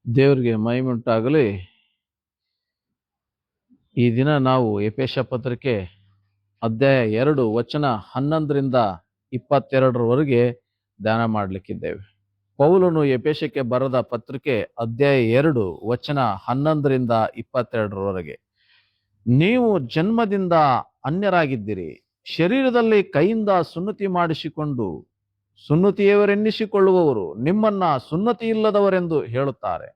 ದೇವರಿಗೆ ಮಹಿಮೆಯುಂಟಾಗಲಿ. ಈ ದಿನ ನಾವು ಎಫೆಸ ಪತ್ರಿಕೆ ಅಧ್ಯಾಯ 2 ವಚನ 11ರಿಂದ 22ರವರೆಗೆ ಧ್ಯಾನ ಮಾಡಲಿಕ್ಕಿದ್ದೇವೆ. ಪೌಲನು ಎಫೆಸಕ್ಕೆ ಬರೆದ ಪತ್ರಿಕೆ ಅಧ್ಯಾಯ 2 ವಚನ 11ರಿಂದ 22ರವರೆಗೆ. ನೀವು ಜನ್ಮದಿಂದ ಅನ್ಯರಾಗಿದ್ದೀರಿ, ಶರೀರದಲ್ಲಿ ಕೈಯಿಂದ ಸುನ್ನತಿ ಮಾಡಿಸಿಕೊಂಡು ಸುನ್ನತಿಯವರೆನ್ನಿಸಿಕೊಳ್ಳುವವರು ನಿಮ್ಮನ್ನ ಸುನ್ನತಿ ಇಲ್ಲದವರೆಂದು ಹೇಳುತ್ತಾರೆ.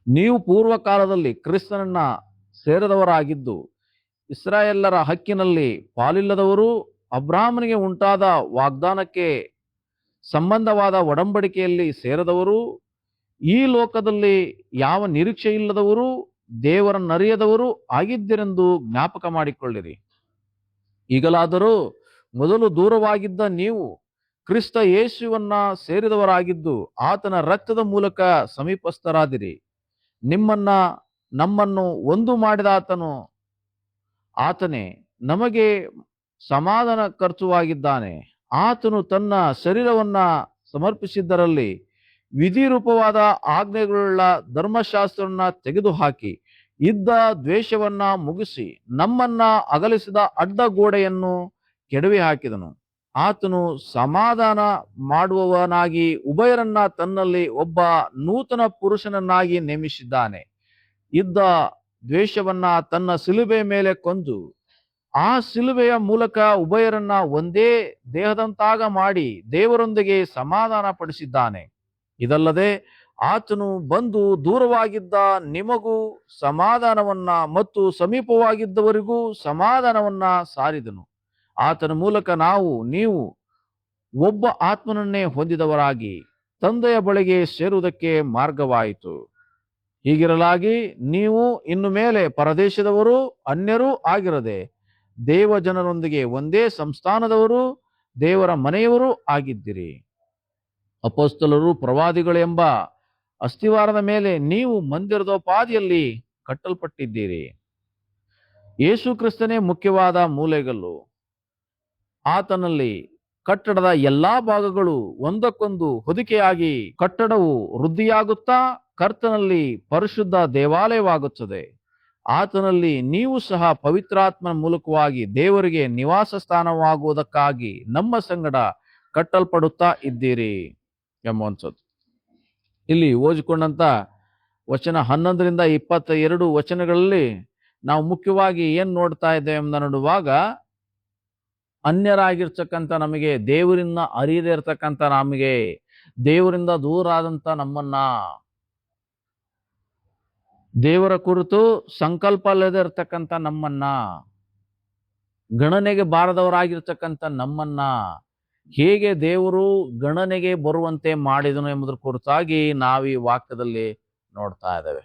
ನೀವು ಪೂರ್ವ ಕಾಲದಲ್ಲಿ ಕ್ರಿಸ್ತನನ್ನ ಸೇರದವರಾಗಿದ್ದು ಇಸ್ರಾಯೇಲರ ಹಕ್ಕಿನಲ್ಲಿ ಪಾಲಿಲ್ಲದವರು, ಅಬ್ರಾಹ್ಮನಿಗೆ ಉಂಟಾದ ವಾಗ್ದಾನಕ್ಕೆ ಸಂಬಂಧವಾದ ಒಡಂಬಡಿಕೆಯಲ್ಲಿ ಸೇರದವರು, ಈ ಲೋಕದಲ್ಲಿ ಯಾವ ನಿರೀಕ್ಷೆ ಇಲ್ಲದವರು, ದೇವರನ್ನರಿಯದವರು ಆಗಿದ್ದರೆಂದು ಜ್ಞಾಪಕ ಮಾಡಿಕೊಳ್ಳಿರಿ. ಈಗಲಾದರೂ ಮೊದಲು ದೂರವಾಗಿದ್ದ ನೀವು ಕ್ರಿಸ್ತ ಯೇಸುವನ್ನ ಸೇರಿದವರಾಗಿದ್ದು ಆತನ ರಕ್ತದ ಮೂಲಕ ಸಮೀಪಸ್ಥರಾದಿರಿ. ನಮ್ಮನ್ನು ಒಂದು ಮಾಡಿದ ಆತನೇ ನಮಗೆ ಸಮಾಧಾನ ಖರ್ಚುವಾಗಿದ್ದಾನೆ. ಆತನು ತನ್ನ ಶರೀರವನ್ನ ಸಮರ್ಪಿಸಿದ್ದರಲ್ಲಿ ವಿಧಿರೂಪವಾದ ಆಜ್ಞೆಗಳುಳ್ಳ ಧರ್ಮಶಾಸ್ತ್ರವನ್ನ ತೆಗೆದುಹಾಕಿ ಇದ್ದ ದ್ವೇಷವನ್ನ ಮುಗಿಸಿ ನಮ್ಮನ್ನ ಅಗಲಿಸಿದ ಅಡ್ಡ ಗೋಡೆಯನ್ನು ಕೆಡವಿ ಹಾಕಿದನು. ಆತನು ಸಮಾಧಾನ ಮಾಡುವವನಾಗಿ ಉಭಯರನ್ನ ತನ್ನಲ್ಲಿ ಒಬ್ಬ ನೂತನ ಪುರುಷನನ್ನಾಗಿ ನೇಮಿಸಿದ್ದಾನೆ. ಇದ್ದ ದ್ವೇಷವನ್ನ ತನ್ನ ಶಿಲುಬೆಯ ಮೇಲೆ ಕೊಂದು ಆ ಶಿಲುಬೆಯ ಮೂಲಕ ಉಭಯರನ್ನ ಒಂದೇ ದೇಹದಂತಾಗ ಮಾಡಿ ದೇವರೊಂದಿಗೆ ಸಮಾಧಾನ ಪಡಿಸಿದ್ದಾನೆ. ಇದಲ್ಲದೆ ಆತನು ಬಂದು ದೂರವಾಗಿದ್ದ ನಿಮಗೂ ಸಮಾಧಾನವನ್ನ ಮತ್ತು ಸಮೀಪವಾಗಿದ್ದವರಿಗೂ ಸಮಾಧಾನವನ್ನ ಸಾರಿದನು. ಆತನ ಮೂಲಕ ನೀವು ಒಬ್ಬ ಆತ್ಮನನ್ನೇ ಹೊಂದಿದವರಾಗಿ ತಂದೆಯ ಬಳಿಗೆ ಸೇರುವುದಕ್ಕೆ ಮಾರ್ಗವಾಯಿತು. ಹೀಗಿರಲಾಗಿ ನೀವು ಇನ್ನು ಮೇಲೆ ಪರದೇಶದವರು, ಅನ್ಯರೂ ಆಗಿರದೆ ದೇವ ಜನರೊಂದಿಗೆ ಒಂದೇ ಸಂಸ್ಥಾನದವರು, ದೇವರ ಮನೆಯವರು ಆಗಿದ್ದಿರಿ. ಅಪೊಸ್ತಲರು, ಪ್ರವಾದಿಗಳು ಎಂಬ ಅಸ್ತಿವಾರದ ಮೇಲೆ ನೀವು ಮಂದಿರದೋಪಾದಿಯಲ್ಲಿ ಕಟ್ಟಲ್ಪಟ್ಟಿದ್ದೀರಿ. ಯೇಸು ಕ್ರಿಸ್ತನೇ ಮುಖ್ಯವಾದ ಮೂಲೆಗಲ್ಲು. ಆತನಲ್ಲಿ ಕಟ್ಟಡದ ಎಲ್ಲಾ ಭಾಗಗಳು ಒಂದಕ್ಕೊಂದು ಹೊದಿಕೆಯಾಗಿ ಕಟ್ಟಡವು ವೃದ್ಧಿಯಾಗುತ್ತಾ ಕರ್ತನಲ್ಲಿ ಪರಿಶುದ್ಧ ದೇವಾಲಯವಾಗುತ್ತದೆ. ಆತನಲ್ಲಿ ನೀವು ಸಹ ಪವಿತ್ರಾತ್ಮನ ಮೂಲಕವಾಗಿ ದೇವರಿಗೆ ನಿವಾಸ ಸ್ಥಾನವಾಗುವುದಕ್ಕಾಗಿ ನಮ್ಮ ಸಂಗಡ ಕಟ್ಟಲ್ಪಡುತ್ತಾ ಇದ್ದೀರಿ ಎಂಬುವಂಥದ್ದು. ಇಲ್ಲಿ ಓದಿಕೊಂಡಂತ ವಚನ 11ರಿಂದ 22 ವಚನಗಳಲ್ಲಿ ನಾವು ಮುಖ್ಯವಾಗಿ ಏನ್ ನೋಡ್ತಾ ಇದ್ದೇವೆ ಎಂಬ ನೋಡುವಾಗ, ಅನ್ಯರಾಗಿರ್ತಕ್ಕಂಥ ನಮಗೆ, ದೇವರಿಂದ ಅರಿಯದೇ ಇರ್ತಕ್ಕಂಥ ನಮಗೆ, ದೇವರಿಂದ ದೂರ ಆದಂತ ನಮ್ಮನ್ನ, ದೇವರ ಕುರಿತು ಸಂಕಲ್ಪ ಇಲ್ಲದೆ ಇರ್ತಕ್ಕಂಥ ನಮ್ಮನ್ನ, ಗಣನೆಗೆ ಬಾರದವರಾಗಿರ್ತಕ್ಕಂಥ ನಮ್ಮನ್ನ ಹೇಗೆ ದೇವರು ಗಣನೆಗೆ ಬರುವಂತೆ ಮಾಡಿದನು ಎಂಬುದರ ಕುರಿತಾಗಿ ನಾವು ಈ ವಾಕ್ಯದಲ್ಲಿ ನೋಡ್ತಾ ಇದ್ದೇವೆ.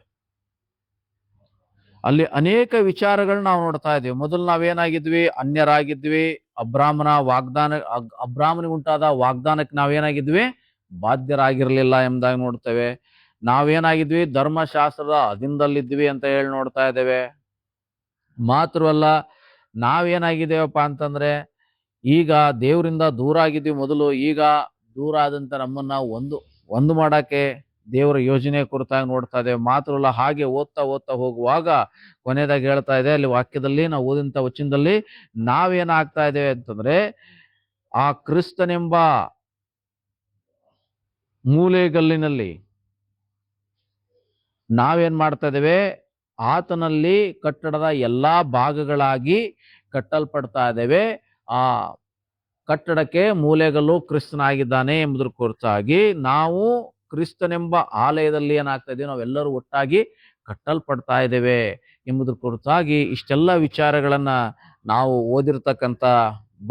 ಅಲ್ಲಿ ಅನೇಕ ವಿಚಾರಗಳನ್ನ ನಾವು ನೋಡ್ತಾ ಇದ್ದೀವಿ. ಮೊದಲು ನಾವೇನಾಗಿದ್ವಿ? ಅನ್ಯರಾಗಿದ್ವಿ. ಅಬ್ರಾಹ್ಮನಿಗೆ ಉಂಟಾದ ವಾಗ್ದಾನಕ್ಕೆ ನಾವೇನಾಗಿದ್ವಿ? ಬಾಧ್ಯರಾಗಿರ್ಲಿಲ್ಲ ಎಂಬುದಾಗಿ ನೋಡ್ತೇವೆ. ನಾವೇನಾಗಿದ್ವಿ? ಧರ್ಮಶಾಸ್ತ್ರದ ಅಧೀನದಲ್ಲಿದ್ವಿ ಅಂತ ಹೇಳಿ ನೋಡ್ತಾ ಇದ್ದೇವೆ. ಮಾತ್ರವಲ್ಲ, ನಾವೇನಾಗಿದ್ದೇವಪ್ಪ ಅಂತಂದ್ರೆ ಈಗ ದೇವರಿಂದ ದೂರ ಆಗಿದ್ವಿ ಮೊದಲು. ಈಗ ದೂರ ಆದಂತ ನಮ್ಮನ್ನ ಒಂದು ಮಾಡಕ್ಕೆ ದೇವರ ಯೋಜನೆ ಕುರಿತಾಗಿ ನೋಡ್ತಾ ಇದ್ದೇವೆ. ಮಾತ್ರವಲ್ಲ, ಹಾಗೆ ಓದ್ತಾ ಹೋಗುವಾಗ ಕೊನೆಯದಾಗಿ ಹೇಳ್ತಾ ಇದೆ ಅಲ್ಲಿ ವಾಕ್ಯದಲ್ಲಿ, ನಾವು ಓದಂತ ವಚನದಲ್ಲಿ ನಾವೇನಾಗ್ತಾ ಇದ್ದೇವೆ ಅಂತಂದ್ರೆ, ಆ ಕ್ರಿಸ್ತನೆಂಬ ಮೂಲೆಗಲ್ಲಿನಲ್ಲಿ ನಾವೇನ್ ಮಾಡ್ತಾ ಇದ್ದೇವೆ? ಆತನಲ್ಲಿ ಕಟ್ಟಡದ ಎಲ್ಲಾ ಭಾಗಗಳಾಗಿ ಕಟ್ಟಲ್ಪಡ್ತಾ ಇದ್ದೇವೆ. ಆ ಕಟ್ಟಡಕ್ಕೆ ಮೂಲೆಗಲ್ಲು ಕ್ರಿಸ್ತನಾಗಿದ್ದಾನೆ ಎಂಬುದರ ಕುರಿತಾಗಿ ನಾವು ಕ್ರಿಸ್ತನೆಂಬ ಆಲಯದಲ್ಲಿ ಏನಾಗ್ತಾ ಇದ್ದೀವಿ? ನಾವೆಲ್ಲರೂ ಒಟ್ಟಾಗಿ ಕಟ್ಟಲ್ಪಡ್ತಾ ಇದ್ದೇವೆ ಎಂಬುದರ ಕುರಿತಾಗಿ ಇಷ್ಟೆಲ್ಲ ವಿಚಾರಗಳನ್ನ ನಾವು ಓದಿರ್ತಕ್ಕಂಥ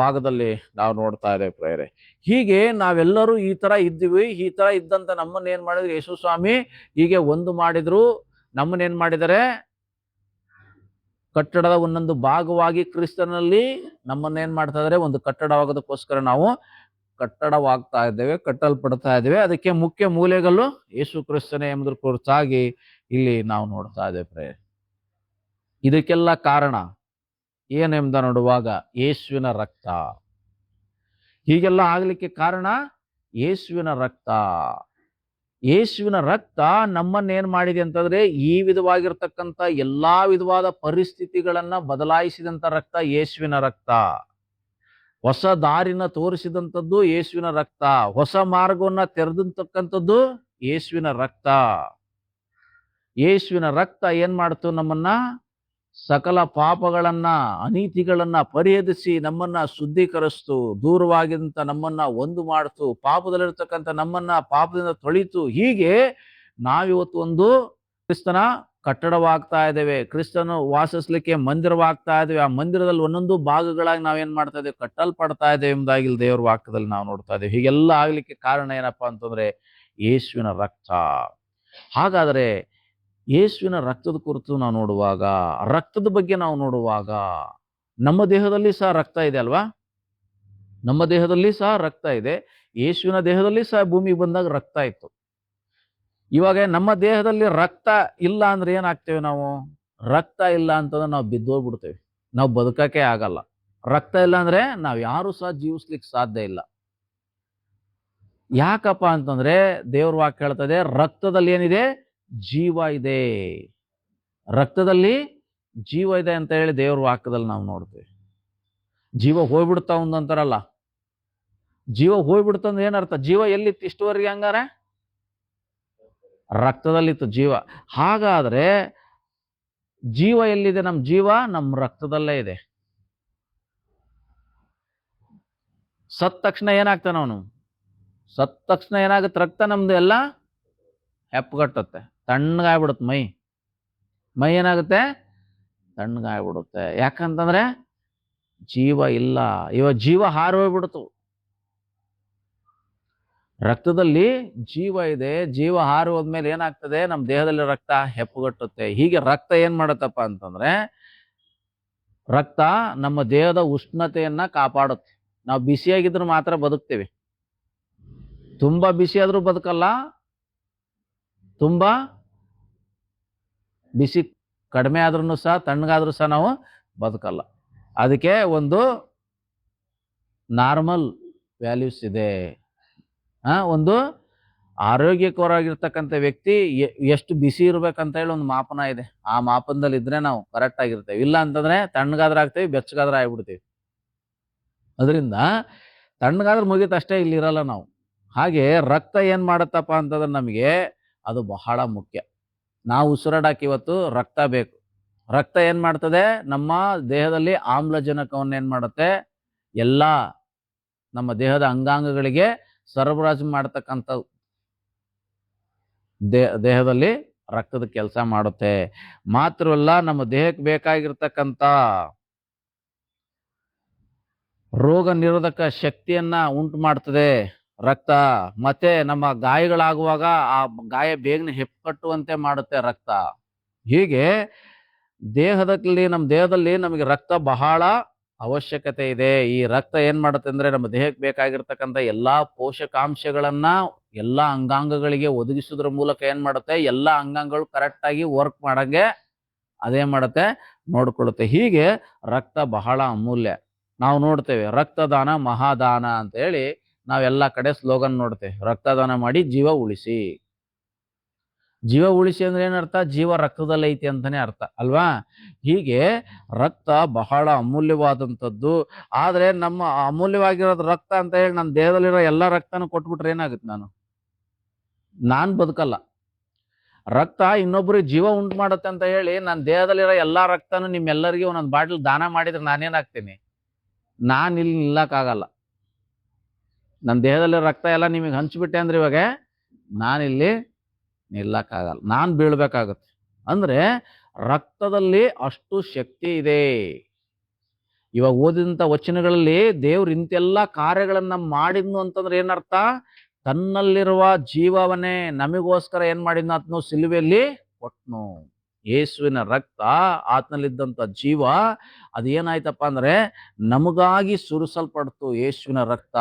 ಭಾಗದಲ್ಲಿ ನಾವು ನೋಡ್ತಾ ಇದ್ದೇವೆ ಪ್ರೇರೆ. ಹೀಗೆ ನಾವೆಲ್ಲರೂ ಈ ತರ ಇದ್ದೀವಿ. ಈ ತರ ಇದ್ದಂತ ನಮ್ಮನ್ನ ಏನ್ ಮಾಡಿದ್ರು? ಯೇಸು ಸ್ವಾಮಿ ಹೀಗೆ ಒಂದು ಮಾಡಿದ್ರು. ನಮ್ಮನ್ನೇನ್ ಮಾಡಿದರೆ? ಕಟ್ಟಡದ ಒಂದೊಂದು ಭಾಗವಾಗಿ ಕ್ರಿಸ್ತನಲ್ಲಿ ನಮ್ಮನ್ನೇನ್ ಮಾಡ್ತಾ ಇದ್ದಾರೆ? ಒಂದು ಕಟ್ಟಡವಾಗೋದಕ್ಕೋಸ್ಕರ ನಾವು ಕಟ್ಟಡವಾಗ್ತಾ ಇದ್ದೇವೆ, ಕಟ್ಟಲ್ಪಡ್ತಾ ಇದ್ದೇವೆ. ಅದಕ್ಕೆ ಮುಖ್ಯ ಮೂಲೆಗಲ್ಲು ಯೇಸು ಕ್ರಿಸ್ತನೇ ಎಂಬುದರ ಕುರಿತಾಗಿ ಇಲ್ಲಿ ನಾವು ನೋಡ್ತಾ ಇದ್ದೇವೆ ಪ್ರೇರೆ. ಇದಕ್ಕೆಲ್ಲ ಕಾರಣ ಏನೆಂಬ ನೋಡುವಾಗ ಯೇಸುವಿನ ರಕ್ತ. ಹೀಗೆಲ್ಲ ಆಗ್ಲಿಕ್ಕೆ ಕಾರಣ ಯೇಸುವಿನ ರಕ್ತ. ಯೇಸುವಿನ ರಕ್ತ ನಮ್ಮನ್ನೇನ್ ಮಾಡಿದೆ ಅಂತಂದ್ರೆ ಈ ವಿಧವಾಗಿರ್ತಕ್ಕಂಥ ಎಲ್ಲಾ ವಿಧವಾದ ಪರಿಸ್ಥಿತಿಗಳನ್ನ ಬದಲಾಯಿಸಿದಂತ ರಕ್ತ ಯೇಸುವಿನ ರಕ್ತ. ಹೊಸ ದಾರಿನ ತೋರಿಸಿದಂಥದ್ದು ಯೇಸುವಿನ ರಕ್ತ. ಹೊಸ ಮಾರ್ಗವನ್ನ ತೆರೆದಿರ್ತಕ್ಕಂಥದ್ದು ಯೇಸುವಿನ ರಕ್ತ. ಯೇಸುವಿನ ರಕ್ತ ಏನ್ ಮಾಡ್ತು? ನಮ್ಮನ್ನ ಸಕಲ ಪಾಪಗಳನ್ನ ಅನೀತಿಗಳನ್ನ ಪರಿಹರಿಸಿ ನಮ್ಮನ್ನ ಶುದ್ಧೀಕರಿಸ್ತು, ದೂರವಾಗಿದ್ದಂತ ನಮ್ಮನ್ನ ಒಂದು ಮಾಡ್ತು, ಪಾಪದಲ್ಲಿರ್ತಕ್ಕಂಥ ನಮ್ಮನ್ನ ಪಾಪದಿಂದ ತೊಳಿತು. ಹೀಗೆ ನಾವಿವತ್ತು ಒಂದು ಕ್ರಿಸ್ತನ ಕಟ್ಟಡವಾಗ್ತಾ ಇದ್ದೇವೆ, ಕ್ರಿಸ್ತನು ವಾಸಿಸ್ಲಿಕ್ಕೆ ಮಂದಿರವಾಗ್ತಾ ಇದ್ದೇವೆ. ಆ ಮಂದಿರದಲ್ಲಿ ಒಂದೊಂದು ಭಾಗಗಳಾಗಿ ನಾವೇನ್ ಮಾಡ್ತಾ ಇದ್ದೇವೆ? ಕಟ್ಟಲ್ಪಡ್ತಾ ಇದ್ದೇವೆ ಎಂಬುದಾಗಿ ಇಲ್ಲಿ ದೇವರ ವಾಕ್ಯದಲ್ಲಿ ನಾವು ನೋಡ್ತಾ ಇದ್ದೇವೆ. ಹೀಗೆಲ್ಲ ಆಗ್ಲಿಕ್ಕೆ ಕಾರಣ ಏನಪ್ಪಾ ಅಂತಂದ್ರೆ ಯೇಸುವಿನ ರಕ್ತ. ಹಾಗಾದ್ರೆ ಯೇಸುವಿನ ರಕ್ತದ ಕುರಿತು ನಾವು ನೋಡುವಾಗ, ರಕ್ತದ ಬಗ್ಗೆ ನಾವು ನೋಡುವಾಗ, ನಮ್ಮ ದೇಹದಲ್ಲಿ ಸಹ ರಕ್ತ ಇದೆ ಅಲ್ವಾ? ನಮ್ಮ ದೇಹದಲ್ಲಿ ಸಹ ರಕ್ತ ಇದೆ. ಯೇಸುವಿನ ದೇಹದಲ್ಲಿ ಸಹ ಭೂಮಿಗೆ ಬಂದಾಗ ರಕ್ತ ಇತ್ತು. ಇವಾಗ ನಮ್ಮ ದೇಹದಲ್ಲಿ ರಕ್ತ ಇಲ್ಲ ಅಂದ್ರೆ ಏನಾಗ್ತೇವೆ ನಾವು? ರಕ್ತ ಇಲ್ಲ ಅಂತಂದ್ರೆ ನಾವು ಬಿದ್ದೋಗ್ಬಿಡ್ತೇವೆ, ನಾವು ಬದುಕಕ್ಕೆ ಆಗಲ್ಲ. ರಕ್ತ ಇಲ್ಲ ಅಂದ್ರೆ ನಾವ್ ಯಾರು ಸಹ ಜೀವಿಸ್ಲಿಕ್ಕೆ ಸಾಧ್ಯ ಇಲ್ಲ. ಯಾಕಪ್ಪ ಅಂತಂದ್ರೆ ದೇವ್ರ ವಾಕ್ಯ ಹೇಳ್ತದೆ, ರಕ್ತದಲ್ಲಿ ಏನಿದೆ? ಜೀವ ಇದೆ. ರಕ್ತದಲ್ಲಿ ಜೀವ ಇದೆ ಅಂತ ಹೇಳಿ ದೇವ್ರ ವಾಕ್ಯದಲ್ಲಿ ನಾವು ನೋಡ್ತೇವೆ. ಜೀವ ಹೋಗ್ಬಿಡ್ತಾ ಅಂತಾರಲ್ಲ, ಜೀವ ಹೋಗ್ಬಿಡ್ತಂದ್ರೆ ಏನರ್ಥ? ಜೀವ ಎಲ್ಲಿತ್ತು ಇಷ್ಟುವರೆಗೆ? ಹಂಗಾರೆ ರಕ್ತದಲ್ಲಿತ್ತು ಜೀವ. ಹಾಗಾದ್ರೆ ಜೀವ ಎಲ್ಲಿದೆ? ನಮ್ಮ ಜೀವ ನಮ್ಮ ರಕ್ತದಲ್ಲೇ ಇದೆ. ಸತ್ತ ತಕ್ಷಣ ಏನಾಗ್ತಾನ ಅವನು? ಸತ್ತ ತಕ್ಷಣ ಏನಾಗುತ್ತೆ? ರಕ್ತ ನಮ್ದು ಎಲ್ಲ ಹೆಪ್ಪಗಟ್ಟುತ್ತೆ, ತಣ್ಣಗಾಗ್ಬಿಡುತ್ತೆ ಮೈ. ಮೈ ಏನಾಗುತ್ತೆ? ತಣ್ಣಗಾಗ್ಬಿಡುತ್ತೆ. ಯಾಕಂತಂದ್ರೆ ಜೀವ ಇಲ್ಲ. ಇವಾಗ ಜೀವ ಹಾರೋಗ್ಬಿಡ್ತು. ರಕ್ತದಲ್ಲಿ ಜೀವ ಇದೆ, ಜೀವ ಹಾರಿ ಹೋದ್ಮೇಲೆ ಏನಾಗ್ತದೆ? ನಮ್ಮ ದೇಹದಲ್ಲಿ ರಕ್ತ ಹೆಪ್ಪುಗಟ್ಟುತ್ತೆ. ಹೀಗೆ ರಕ್ತ ಏನ್ ಮಾಡತ್ತಪ್ಪ ಅಂತಂದ್ರೆ, ರಕ್ತ ನಮ್ಮ ದೇಹದ ಉಷ್ಣತೆಯನ್ನ ಕಾಪಾಡುತ್ತೆ. ನಾವು ಬಿಸಿಯಾಗಿದ್ರು ಮಾತ್ರ ಬದುಕ್ತೇವೆ. ತುಂಬಾ ಬಿಸಿ ಆದ್ರೂ ಬದುಕಲ್ಲ, ತುಂಬಾ ಬಿಸಿ ಕಡಿಮೆ ಆದ್ರೂ ಸಹ, ತಣ್ಣಗಾದ್ರೂ ಸಹ ನಾವು ಬದುಕಲ್ಲ. ಅದಕ್ಕೆ ಒಂದು ನಾರ್ಮಲ್ ವ್ಯಾಲ್ಯೂಸ್ ಇದೆ. ಒಂದು ಆರೋಗ್ಯಕರವಾಗಿರ್ತಕ್ಕಂಥ ವ್ಯಕ್ತಿ ಎಷ್ಟು ಬಿಸಿ ಇರ್ಬೇಕಂತ ಹೇಳಿ ಒಂದು ಮಾಪನ ಇದೆ. ಆ ಮಾಪನದಲ್ಲಿ ಇದ್ರೆ ನಾವು ಕರೆಕ್ಟ್ ಆಗಿರ್ತೇವೆ. ಇಲ್ಲ ಅಂತಂದ್ರೆ ತಣ್ಣಗಾದ್ರೆ ಆಗ್ತೇವೆ, ಬೆಚ್ಚಗಾದ್ರೆ ಆಗ್ಬಿಡ್ತೇವೆ. ಅದರಿಂದ ತಣ್ಣಗಾದ್ರೆ ಮುಗೀತು ಅಷ್ಟೇ, ಇಲ್ಲಿ ಇರಲ್ಲ ನಾವು. ಹಾಗೆ ರಕ್ತ ಏನ್ ಮಾಡತ್ತಪ್ಪ ಅಂತಂದ್ರೆ ನಮಗೆ ಅದು ಬಹಳ ಮುಖ್ಯ. ನಾವು ಉಸಿರಾಡಕ್ಕೆ ಇವತ್ತು ರಕ್ತ ಬೇಕು. ರಕ್ತ ಏನ್ ಮಾಡ್ತದೆ? ನಮ್ಮ ದೇಹದಲ್ಲಿ ಆಮ್ಲಜನಕವನ್ನು ಏನ್ ಮಾಡುತ್ತೆ? ಎಲ್ಲಾ ನಮ್ಮ ದೇಹದ ಅಂಗಾಂಗಗಳಿಗೆ ಸರಬರಾಜು ಮಾಡತಕ್ಕಂಥ ದೇಹದಲ್ಲಿ ರಕ್ತದ ಕೆಲಸ ಮಾಡುತ್ತೆ. ಮಾತ್ರವಲ್ಲ, ನಮ್ಮ ದೇಹಕ್ಕೆ ಬೇಕಾಗಿರ್ತಕ್ಕಂಥ ರೋಗ ನಿರೋಧಕ ಶಕ್ತಿಯನ್ನ ಉಂಟು ಮಾಡ್ತದೆ ರಕ್ತ. ಮತ್ತೆ ನಮ್ಮ ಗಾಯಗಳಾಗುವಾಗ ಆ ಗಾಯ ಬೇಗನೆ ಹೆಪ್ಪುಕಟ್ಟುವಂತೆ ಮಾಡುತ್ತೆ ರಕ್ತ. ಹೀಗೆ ನಮ್ಮ ದೇಹದಲ್ಲಿ ನಮಗೆ ರಕ್ತ ಬಹಳ ಅವಶ್ಯಕತೆ ಇದೆ. ಈ ರಕ್ತ ಏನ್ ಮಾಡುತ್ತೆ ಅಂದ್ರೆ ನಮ್ಮ ದೇಹಕ್ಕೆ ಬೇಕಾಗಿರ್ತಕ್ಕಂಥ ಎಲ್ಲಾ ಪೋಷಕಾಂಶಗಳನ್ನ ಎಲ್ಲಾ ಅಂಗಾಂಗಗಳಿಗೆ ಒದಗಿಸೋದ್ರ ಮೂಲಕ ಏನ್ ಮಾಡುತ್ತೆ? ಎಲ್ಲಾ ಅಂಗಾಂಗಗಳು ಕರೆಕ್ಟ್ ಆಗಿ ವರ್ಕ್ ಮಾಡಂಗೆ ಅದೇನ್ ಮಾಡುತ್ತೆ? ನೋಡ್ಕೊಳ್ಳುತ್ತೆ. ಹೀಗೆ ರಕ್ತ ಬಹಳ ಅಮೂಲ್ಯ. ನಾವು ನೋಡ್ತೇವೆ ರಕ್ತದಾನ ಮಹಾದಾನ ಅಂತ ಹೇಳಿ ನಾವೆಲ್ಲ ಕಡೆ ಸ್ಲೋಗನ್ ನೋಡ್ತೇವೆ. ರಕ್ತದಾನ ಮಾಡಿ ಜೀವ ಉಳಿಸಿ. ಜೀವ ಉಳಿಸಿ ಅಂದ್ರೆ ಏನರ್ಥ? ಜೀವ ರಕ್ತದಲ್ಲಿ ಐತಿ ಅಂತಾನೆ ಅರ್ಥ ಅಲ್ವಾ? ಹೀಗೆ ರಕ್ತ ಬಹಳ ಅಮೂಲ್ಯವಾದಂಥದ್ದು. ಆದ್ರೆ ನಮ್ಮ ಅಮೂಲ್ಯವಾಗಿರೋದು ರಕ್ತ ಅಂತ ಹೇಳಿ ನನ್ನ ದೇಹದಲ್ಲಿರೋ ಎಲ್ಲಾ ರಕ್ತನೂ ಕೊಟ್ಬಿಟ್ರೆ ಏನಾಗುತ್ತೆ? ನಾನ್ ಬದುಕಲ್ಲ. ರಕ್ತ ಇನ್ನೊಬ್ರಿಗೆ ಜೀವ ಉಂಟು ಮಾಡುತ್ತೆ ಅಂತ ಹೇಳಿ ನನ್ನ ದೇಹದಲ್ಲಿರೋ ಎಲ್ಲಾ ರಕ್ತನೂ ನಿಮ್ಮೆಲ್ಲರಿಗೂ ಒಂದೊಂದು ಬಾಟ್ಲ್ ದಾನ ಮಾಡಿದ್ರೆ ನಾನೇನಾಗ್ತೀನಿ? ನಾನು ಇಲ್ಲಿ ನಿಲ್ಲಕ್ಕಾಗಲ್ಲ. ನನ್ನ ದೇಹದಲ್ಲಿ ರಕ್ತ ಎಲ್ಲ ನಿಮಗೆ ಹಂಚ್ಬಿಟ್ಟೆ ಅಂದ್ರೆ ಇವಾಗ ನಾನಿಲ್ಲಿ ನಿಲ್ಲಕ್ಕಾಗಲ್ಲ, ನಾನು ಬೀಳ್ಬೇಕಾಗುತ್ತೆ. ಅಂದ್ರೆ ರಕ್ತದಲ್ಲಿ ಅಷ್ಟು ಶಕ್ತಿ ಇದೆ. ಇವಾಗ ಓದಿದಂಥ ವಚನಗಳಲ್ಲಿ ದೇವ್ರು ಇಂತೆಲ್ಲ ಕಾರ್ಯಗಳನ್ನ ಮಾಡಿದ್ನು ಅಂತಂದ್ರೆ ಏನರ್ಥ? ತನ್ನಲ್ಲಿರುವ ಜೀವವನ್ನೇ ನಮಗೋಸ್ಕರ ಏನ್ ಮಾಡಿದ್ನು? ಆತನು ಸಿಲುಬೆಯಲ್ಲಿ ಕೊಟ್ನು. ಯೇಸುವಿನ ರಕ್ತ, ಆತನಲ್ಲಿದ್ದಂಥ ಜೀವ ಅದೇನಾಯ್ತಪ್ಪ ಅಂದ್ರೆ ನಮಗಾಗಿ ಸುರಿಸಲ್ಪಡ್ತು. ಯೇಸುವಿನ ರಕ್ತ,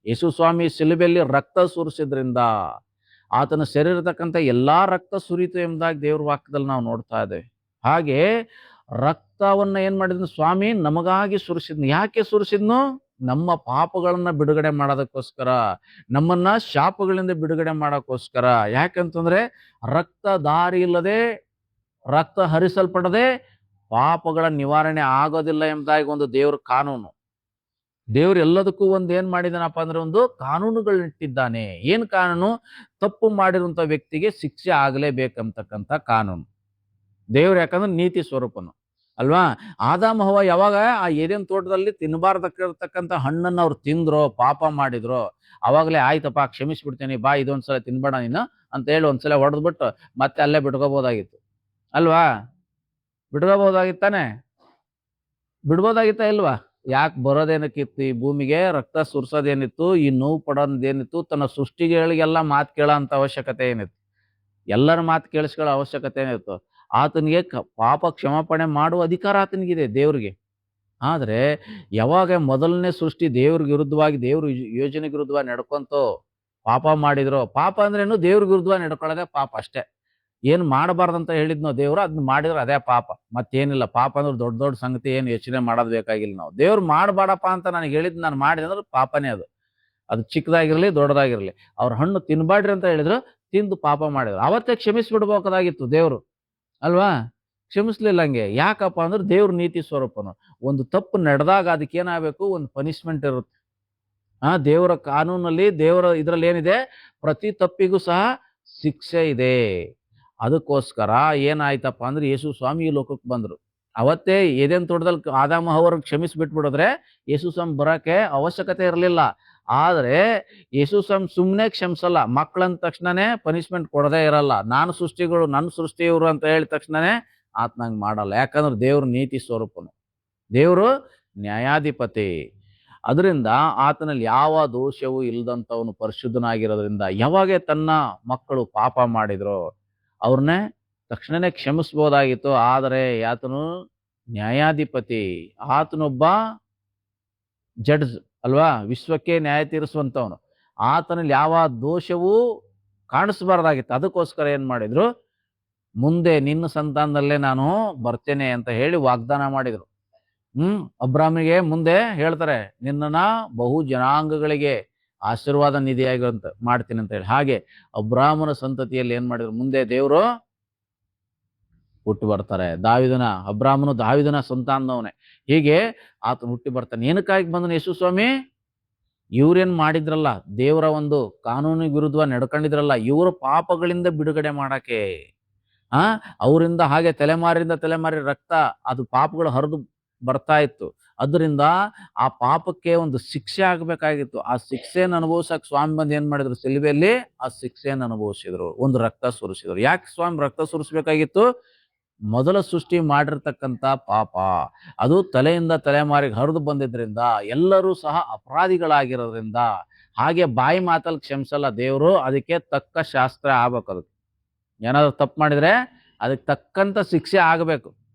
ಯೇಸು ಸ್ವಾಮಿ ಸಿಲುಬೆಯಲ್ಲಿ ರಕ್ತ ಸುರಿಸಿದ್ರಿಂದ ಆತನ ಶರೀರತಕ್ಕಂಥ ಎಲ್ಲಾ ರಕ್ತ ಸುರಿತು ಎಂಬುದಾಗಿ ದೇವ್ರ ವಾಕ್ಯದಲ್ಲಿ ನಾವು ನೋಡ್ತಾ ಇದ್ದೇವೆ. ಹಾಗೆ ರಕ್ತವನ್ನ ಏನ್ ಮಾಡಿದ್ನು? ಸ್ವಾಮಿ ನಮಗಾಗಿ ಸುರಿಸಿದ್ನು. ಯಾಕೆ ಸುರಿಸಿದ್ನು? ನಮ್ಮ ಪಾಪಗಳನ್ನ ಬಿಡುಗಡೆ ಮಾಡೋದಕ್ಕೋಸ್ಕರ, ನಮ್ಮನ್ನ ಶಾಪಗಳಿಂದ ಬಿಡುಗಡೆ ಮಾಡೋಕ್ಕೋಸ್ಕರ. ಯಾಕಂತಂದ್ರೆ ರಕ್ತ ದಾರಿ ಇಲ್ಲದೆ, ರಕ್ತ ಹರಿಸಲ್ಪಡದೆ ಪಾಪಗಳ ನಿವಾರಣೆ ಆಗೋದಿಲ್ಲ ಎಂಬುದಾಗಿ ಒಂದು ದೇವ್ರ ಕಾನೂನು. ದೇವ್ರು ಎಲ್ಲದಕ್ಕೂ ಒಂದು ಏನ್ ಮಾಡಿದಾನಪ್ಪ ಅಂದ್ರೆ ಒಂದು ಕಾನೂನುಗಳನ್ನಿಟ್ಟಿದ್ದಾನೆ. ಏನ್ ಕಾನೂನು? ತಪ್ಪು ಮಾಡಿರುವಂತ ವ್ಯಕ್ತಿಗೆ ಶಿಕ್ಷೆ ಆಗಲೇಬೇಕಂತಕ್ಕಂಥ ಕಾನೂನು. ದೇವ್ರು ಯಾಕಂದ್ರೆ ನೀತಿ ಸ್ವರೂಪನು ಅಲ್ವಾ. ಆದಾಮ ಹವ್ವ ಯಾವಾಗ ಆ ಏದೇನ್ ತೋಟದಲ್ಲಿ ತಿನ್ನಬಾರ್ದಕ್ಕಿರ್ತಕ್ಕಂಥ ಹಣ್ಣನ್ನ ಅವ್ರು ತಿಂದ್ರೋ, ಪಾಪ ಮಾಡಿದ್ರು, ಅವಾಗಲೇ ಆಯ್ತಪ್ಪ ಕ್ಷಮಿಸ್ಬಿಡ್ತೇನೆ, ಬಾ ಇದೊಂದ್ಸಲ ತಿನ್ಬೇಡ ನೀನು ಅಂತ ಹೇಳಿ ಒಂದ್ಸಲ ಹೊಡೆದ್ಬಿಟ್ಟು ಮತ್ತೆ ಅಲ್ಲೇ ಬಿಟ್ಕೋಬಹುದಾಗಿತ್ತು ಅಲ್ವಾ. ಬಿಟ್ಕೋಬಹುದಾಗಿತ್ತಾನೆ? ಬಿಡ್ಬೋದಾಗಿತ್ತ ಇಲ್ವಾ? ಯಾಕೆ ಬರೋದೇನಕ್ಕಿತ್ತು ಈ ಭೂಮಿಗೆ? ರಕ್ತ ಸುರ್ಸೋದೇನಿತ್ತು? ಈ ನೋವು ಪಡೋದೇನಿತ್ತು? ತನ್ನ ಸೃಷ್ಟಿಗಳಿಗೆಲ್ಲ ಮಾತು ಕೇಳೋ ಅಂತ ಅವಶ್ಯಕತೆ ಏನಿತ್ತು? ಎಲ್ಲರ ಮಾತು ಕೇಳಿಸ್ಕೊಳ್ಳೋ ಅವಶ್ಯಕತೆ ಏನಿತ್ತು? ಆತನಿಗೆ ಪಾಪ ಕ್ಷಮಾಪಣೆ ಮಾಡುವ ಅಧಿಕಾರ ಆತನಿಗಿದೆ, ದೇವ್ರಿಗೆ. ಆದ್ರೆ ಯಾವಾಗ ಮೊದಲನೇ ಸೃಷ್ಟಿ ದೇವ್ರಿಗೆ ವಿರುದ್ಧವಾಗಿ, ದೇವ್ರ ಯೋಜನೆಗೆ ವಿರುದ್ಧವಾಗಿ ನಡ್ಕೊಂತೋ ಪಾಪ ಮಾಡಿದ್ರು. ಪಾಪ ಅಂದ್ರೇನು? ದೇವ್ರಿಗೆ ವಿರುದ್ಧವಾಗಿ ನಡ್ಕೊಳ್ಳೋದೇ ಪಾಪ ಅಷ್ಟೇ. ಏನ್ ಮಾಡಬಾರ್ದಂತ ಹೇಳಿದ್ನೋ ದೇವ್ರು, ಅದನ್ನ ಮಾಡಿದ್ರೆ ಅದೇ ಪಾಪ, ಮತ್ತೇನಿಲ್ಲ. ಪಾಪ ಅಂದ್ರೆ ದೊಡ್ಡ ದೊಡ್ಡ ಸಂಗತಿ ಏನು ಯೋಚನೆ ಮಾಡೋದು ಬೇಕಾಗಿಲ್ಲ ನಾವು. ದೇವ್ರು ಮಾಡಬೇಡಪ್ಪ ಅಂತ ನನಗೆ ಹೇಳಿದ್ ನಾನು ಮಾಡಿದೆ ಅಂದ್ರೆ ಪಾಪನೇ ಅದು. ಅದು ಚಿಕ್ಕದಾಗಿರ್ಲಿ ದೊಡ್ಡದಾಗಿರ್ಲಿ. ಅವ್ರ ಹಣ್ಣು ತಿನ್ಬಾಡ್ರಿ ಅಂತ ಹೇಳಿದ್ರು, ತಿಂದು ಪಾಪ ಮಾಡಿದ್ರು, ಅವತ್ತೇ ಕ್ಷಮಿಸ್ಬಿಡ್ಬೇಕಾಗಿತ್ತು ದೇವ್ರು ಅಲ್ವಾ. ಕ್ಷಮಿಸ್ಲಿಲ್ಲ. ಹಂಗೆ ಯಾಕಪ್ಪ ಅಂದ್ರೆ ದೇವ್ರ ನೀತಿ ಸ್ವರೂಪನು. ಒಂದು ತಪ್ಪು ನಡೆದಾಗ ಅದಕ್ಕೆ ಏನಾಗಬೇಕು? ಒಂದು ಪನಿಷ್ಮೆಂಟ್ ಇರುತ್ತೆ. ದೇವರ ಕಾನೂನಲ್ಲಿ, ದೇವರ ಇದ್ರಲ್ಲಿ ಏನಿದೆ? ಪ್ರತಿ ತಪ್ಪಿಗೂ ಸಹ ಶಿಕ್ಷೆ ಇದೆ. ಅದಕ್ಕೋಸ್ಕರ ಏನಾಯ್ತಪ್ಪ ಅಂದ್ರೆ ಯೇಸು ಸ್ವಾಮಿ ಈ ಲೋಕಕ್ಕೆ ಬಂದ್ರು. ಅವತ್ತೇ ಏದೇನ್ ತೋಟದಲ್ಲಿ ಆದಾಮ ಹವ್ವರನ್ನ ಕ್ಷಮಿಸ್ಬಿಟ್ಬಿಡಿದ್ರೆ ಯೇಸು ಸ್ವಾಮಿ ಬರಕ್ಕೆ ಅವಶ್ಯಕತೆ ಇರಲಿಲ್ಲ. ಆದ್ರೆ ಯೇಸು ಸ್ವಾಮಿ ಸುಮ್ಮನೆ ಕ್ಷಮಿಸಲ್ಲ. ಮಕ್ಕಳಂದ ತಕ್ಷಣನೇ ಪನಿಷ್ಮೆಂಟ್ ಕೊಡದೇ ಇರಲ್ಲ. ನಾನು ಸೃಷ್ಟಿಗಳು, ನನ್ನ ಸೃಷ್ಟಿ ಇವ್ರು ಅಂತ ಹೇಳಿದ ತಕ್ಷಣನೇ ಆತನಂಗ್ ಮಾಡಲ್ಲ. ಯಾಕಂದ್ರೆ ದೇವ್ರ ನೀತಿ ಸ್ವರೂಪನು, ದೇವ್ರು ನ್ಯಾಯಾಧಿಪತಿ. ಅದರಿಂದ ಆತನಲ್ಲಿ ಯಾವ ದೋಷವೂ ಇಲ್ಲದಂತವನು ಪರಿಶುದ್ಧನಾಗಿರೋದ್ರಿಂದ ಯಾವಾಗ ತನ್ನ ಮಕ್ಕಳು ಪಾಪ ಮಾಡಿದ್ರು ಅವ್ರನ್ನೇ ತಕ್ಷಣನೇ ಕ್ಷಮಿಸ್ಬೋದಾಗಿತ್ತು. ಆದರೆ ಆತನು ನ್ಯಾಯಾಧಿಪತಿ, ಆತನೊಬ್ಬ ಜಡ್ಜ್ ಅಲ್ವಾ, ವಿಶ್ವಕ್ಕೆ ನ್ಯಾಯ ತೀರಿಸುವಂತವನು. ಆತನಲ್ಲಿ ಯಾವ ದೋಷವೂ ಕಾಣಿಸ್ಬಾರ್ದಾಗಿತ್ತು. ಅದಕ್ಕೋಸ್ಕರ ಏನ್ ಮಾಡಿದ್ರು? ಮುಂದೆ ನಿನ್ನ ಸಂತಾನದಲ್ಲೇ ನಾನು ಬರ್ತೇನೆ ಅಂತ ಹೇಳಿ ವಾಗ್ದಾನ ಮಾಡಿದ್ರು. ಅಬ್ರಾಹ್ಮನಿಗೆ ಮುಂದೆ ಹೇಳ್ತಾರೆ, ನಿನ್ನನ್ನ ಬಹು ಜನಾಂಗಗಳಿಗೆ ಆಶೀರ್ವಾದ ನಿಧಿಯಾಗಿರುವಂತ ಮಾಡ್ತೀನಿ ಅಂತ ಹೇಳಿ. ಹಾಗೆ ಅಬ್ರಾಹ್ಮನ ಸಂತತಿಯಲ್ಲಿ ಏನ್ ಮಾಡಿದ್ರು? ಮುಂದೆ ದೇವರು ಹುಟ್ಟಿ ಬರ್ತಾರೆ. ಅಬ್ರಾಹ್ಮನು ದಾವಿದನ ಸಂತಾನದವನೇ. ಹೀಗೆ ಆತ ಹುಟ್ಟಿ ಬರ್ತಾನೆ. ಏನಕ್ಕಾಗಿ ಬಂದನು ಯೇಸು ಸ್ವಾಮಿ? ಇವ್ರೇನ್ ಮಾಡಿದ್ರಲ್ಲ, ದೇವರ ಒಂದು ಕಾನೂನಿಗೆ ವಿರುದ್ಧವಾಗಿ ನಡ್ಕೊಂಡಿದ್ರಲ್ಲ, ಇವರ ಪಾಪಗಳಿಂದ ಬಿಡುಗಡೆ ಮಾಡಕ್ಕೆ. ಅವರಿಂದ ಹಾಗೆ ತಲೆಮಾರಿಂದ ತಲೆಮಾರಿ ರಕ್ತ ಅದು ಪಾಪಗಳು ಹರಿದು ಬರ್ತಾ ಇತ್ತು. ಅದರಿಂದ ಆ ಪಾಪಕ್ಕೆ ಒಂದು ಶಿಕ್ಷೆ ಆಗ್ಬೇಕಾಗಿತ್ತು. ಆ ಶಿಕ್ಷೆಯನ್ನು ಅನುಭವಿಸಕ್ ಸ್ವಾಮಿ ಬಂದು ಏನ್ ಮಾಡಿದ್ರು? ಸಿಲುಬೆಯಲ್ಲಿ ಆ ಶಿಕ್ಷೆಯನ್ನು ಅನುಭವಿಸಿದ್ರು, ಒಂದು ರಕ್ತ ಸುರಿಸಿದ್ರು. ಯಾಕೆ ಸ್ವಾಮಿ ರಕ್ತ ಸುರಿಸ್ಬೇಕಾಗಿತ್ತು? ಮೊದಲ ಸೃಷ್ಟಿ ಮಾಡಿರ್ತಕ್ಕಂಥ ಪಾಪ ಅದು ತಲೆಯಿಂದ ತಲೆಮಾರಿಗೆ ಹರಿದು ಬಂದಿದ್ರಿಂದ, ಎಲ್ಲರೂ ಸಹ ಅಪರಾಧಿಗಳಾಗಿರೋದ್ರಿಂದ, ಹಾಗೆ ಬಾಯಿ ಮಾತಲ್ಲಿ ಕ್ಷಮಿಸಲ್ಲ ದೇವರು. ಅದಕ್ಕೆ ತಕ್ಕ ಶಾಸ್ತ್ರ ಆಗ್ಬೇಕು. ಅದಕ್ಕೆ ಏನಾದ್ರು ತಪ್ಪು ಮಾಡಿದ್ರೆ ಅದಕ್ಕೆ ತಕ್ಕಂತ ಶಿಕ್ಷೆ ಆಗಬೇಕು,